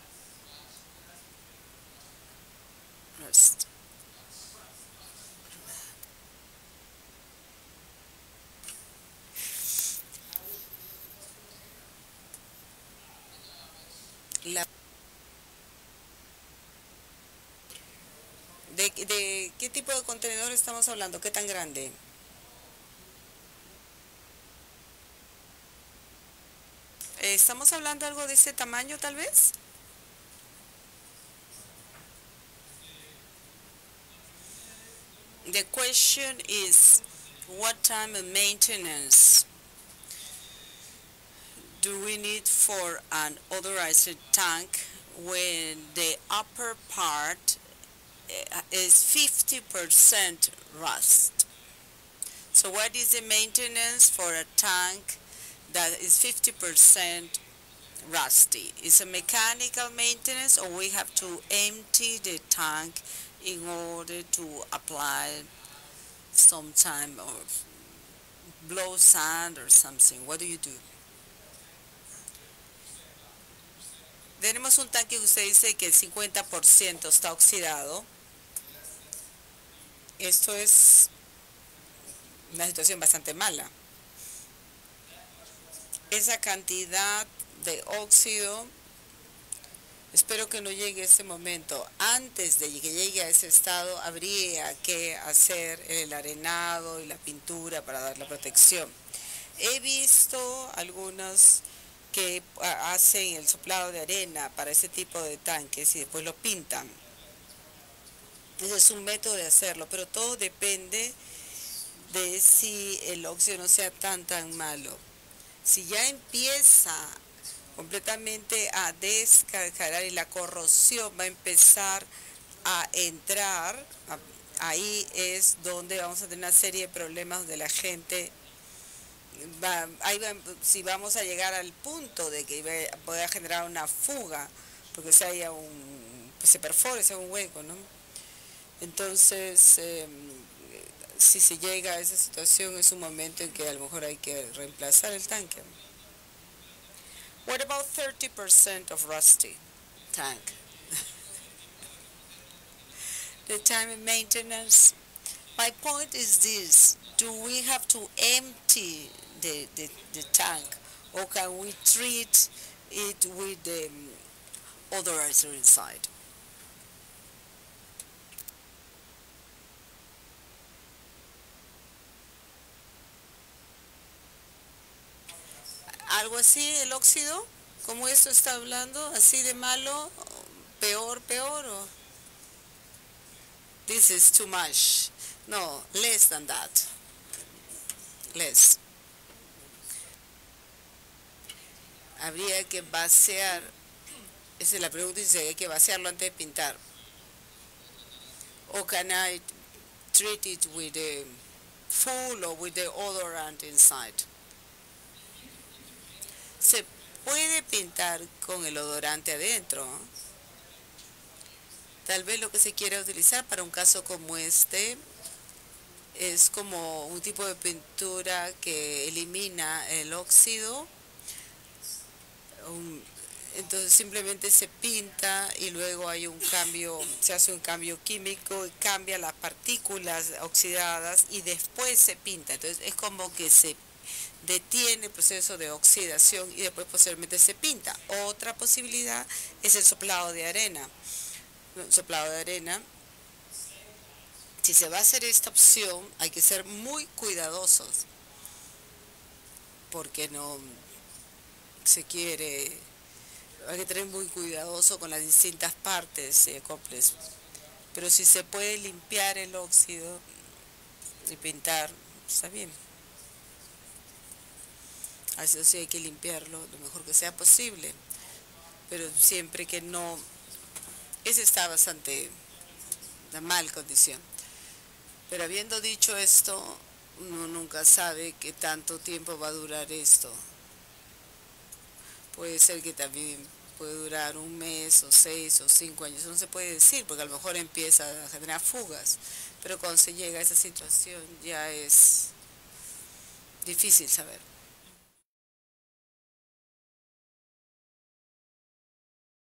¿de qué tipo de contenedor estamos hablando? ¿Qué tan grande? ¿Estamos hablando algo de ese tamaño tal vez? The question is, what time of maintenance do we need for an odorized tank when the upper part is 50% rust? So what is the maintenance for a tank that is 50% rusty? Is a mechanical maintenance, or we have to empty the tank in order to apply some time or blow sand or something? What do you do? Tenemos un tanque que usted dice que el 50% está oxidado. Esto es una situación bastante mala. Esa cantidad de óxido, espero que no llegue a ese momento. Antes de que llegue a ese estado, habría que hacer el arenado y la pintura para dar la protección. He visto algunos que hacen el soplado de arena para ese tipo de tanques y después lo pintan. Ese es un método de hacerlo, pero todo depende de si el óxido no sea tan malo. Si ya empieza completamente a descargar y la corrosión va a empezar a entrar, ahí es donde vamos a tener una serie de problemas donde la gente si vamos a llegar al punto de que pueda generar una fuga, porque pues se perfore, sea un hueco, ¿no? Entonces, si se llega a esa situación, es un momento en que a lo mejor hay que reemplazar el tanque. What about 30% of rusty tank? The time of maintenance. My point is this: do we have to empty the tank, or can we treat it with the odorizer inside? Algo así, el óxido, como esto está hablando, así de malo, peor, o this is too much. No, less than that. Less. Habría que vaciar, esa es la pregunta, dice, hay que vaciarlo antes de pintar. O can I treat it with the full or with the odorant inside? Se puede pintar con el odorante adentro, ¿eh? Tal vez lo que se quiera utilizar para un caso como este es como un tipo de pintura que elimina el óxido. Entonces simplemente se pinta y luego hay un cambio, se hace un cambio químico y cambia las partículas oxidadas y después se pinta. Entonces es como que se detiene el proceso de oxidación y después posteriormente se pinta. Otra posibilidad es el soplado de arena. El soplado de arena, si se va a hacer esta opción, hay que ser muy cuidadosos porque no se quiere, hay que tener muy cuidadoso con las distintas partes coples. Pero si se puede limpiar el óxido y pintar, está bien. Así sí hay que limpiarlo lo mejor que sea posible, pero siempre que no, ese está bastante en mal condición. Pero habiendo dicho esto, uno nunca sabe qué tanto tiempo va a durar esto. Puede ser que también puede durar un mes o 6 o 5 años, eso no se puede decir, porque a lo mejor empieza a generar fugas, pero cuando se llega a esa situación ya es difícil saber.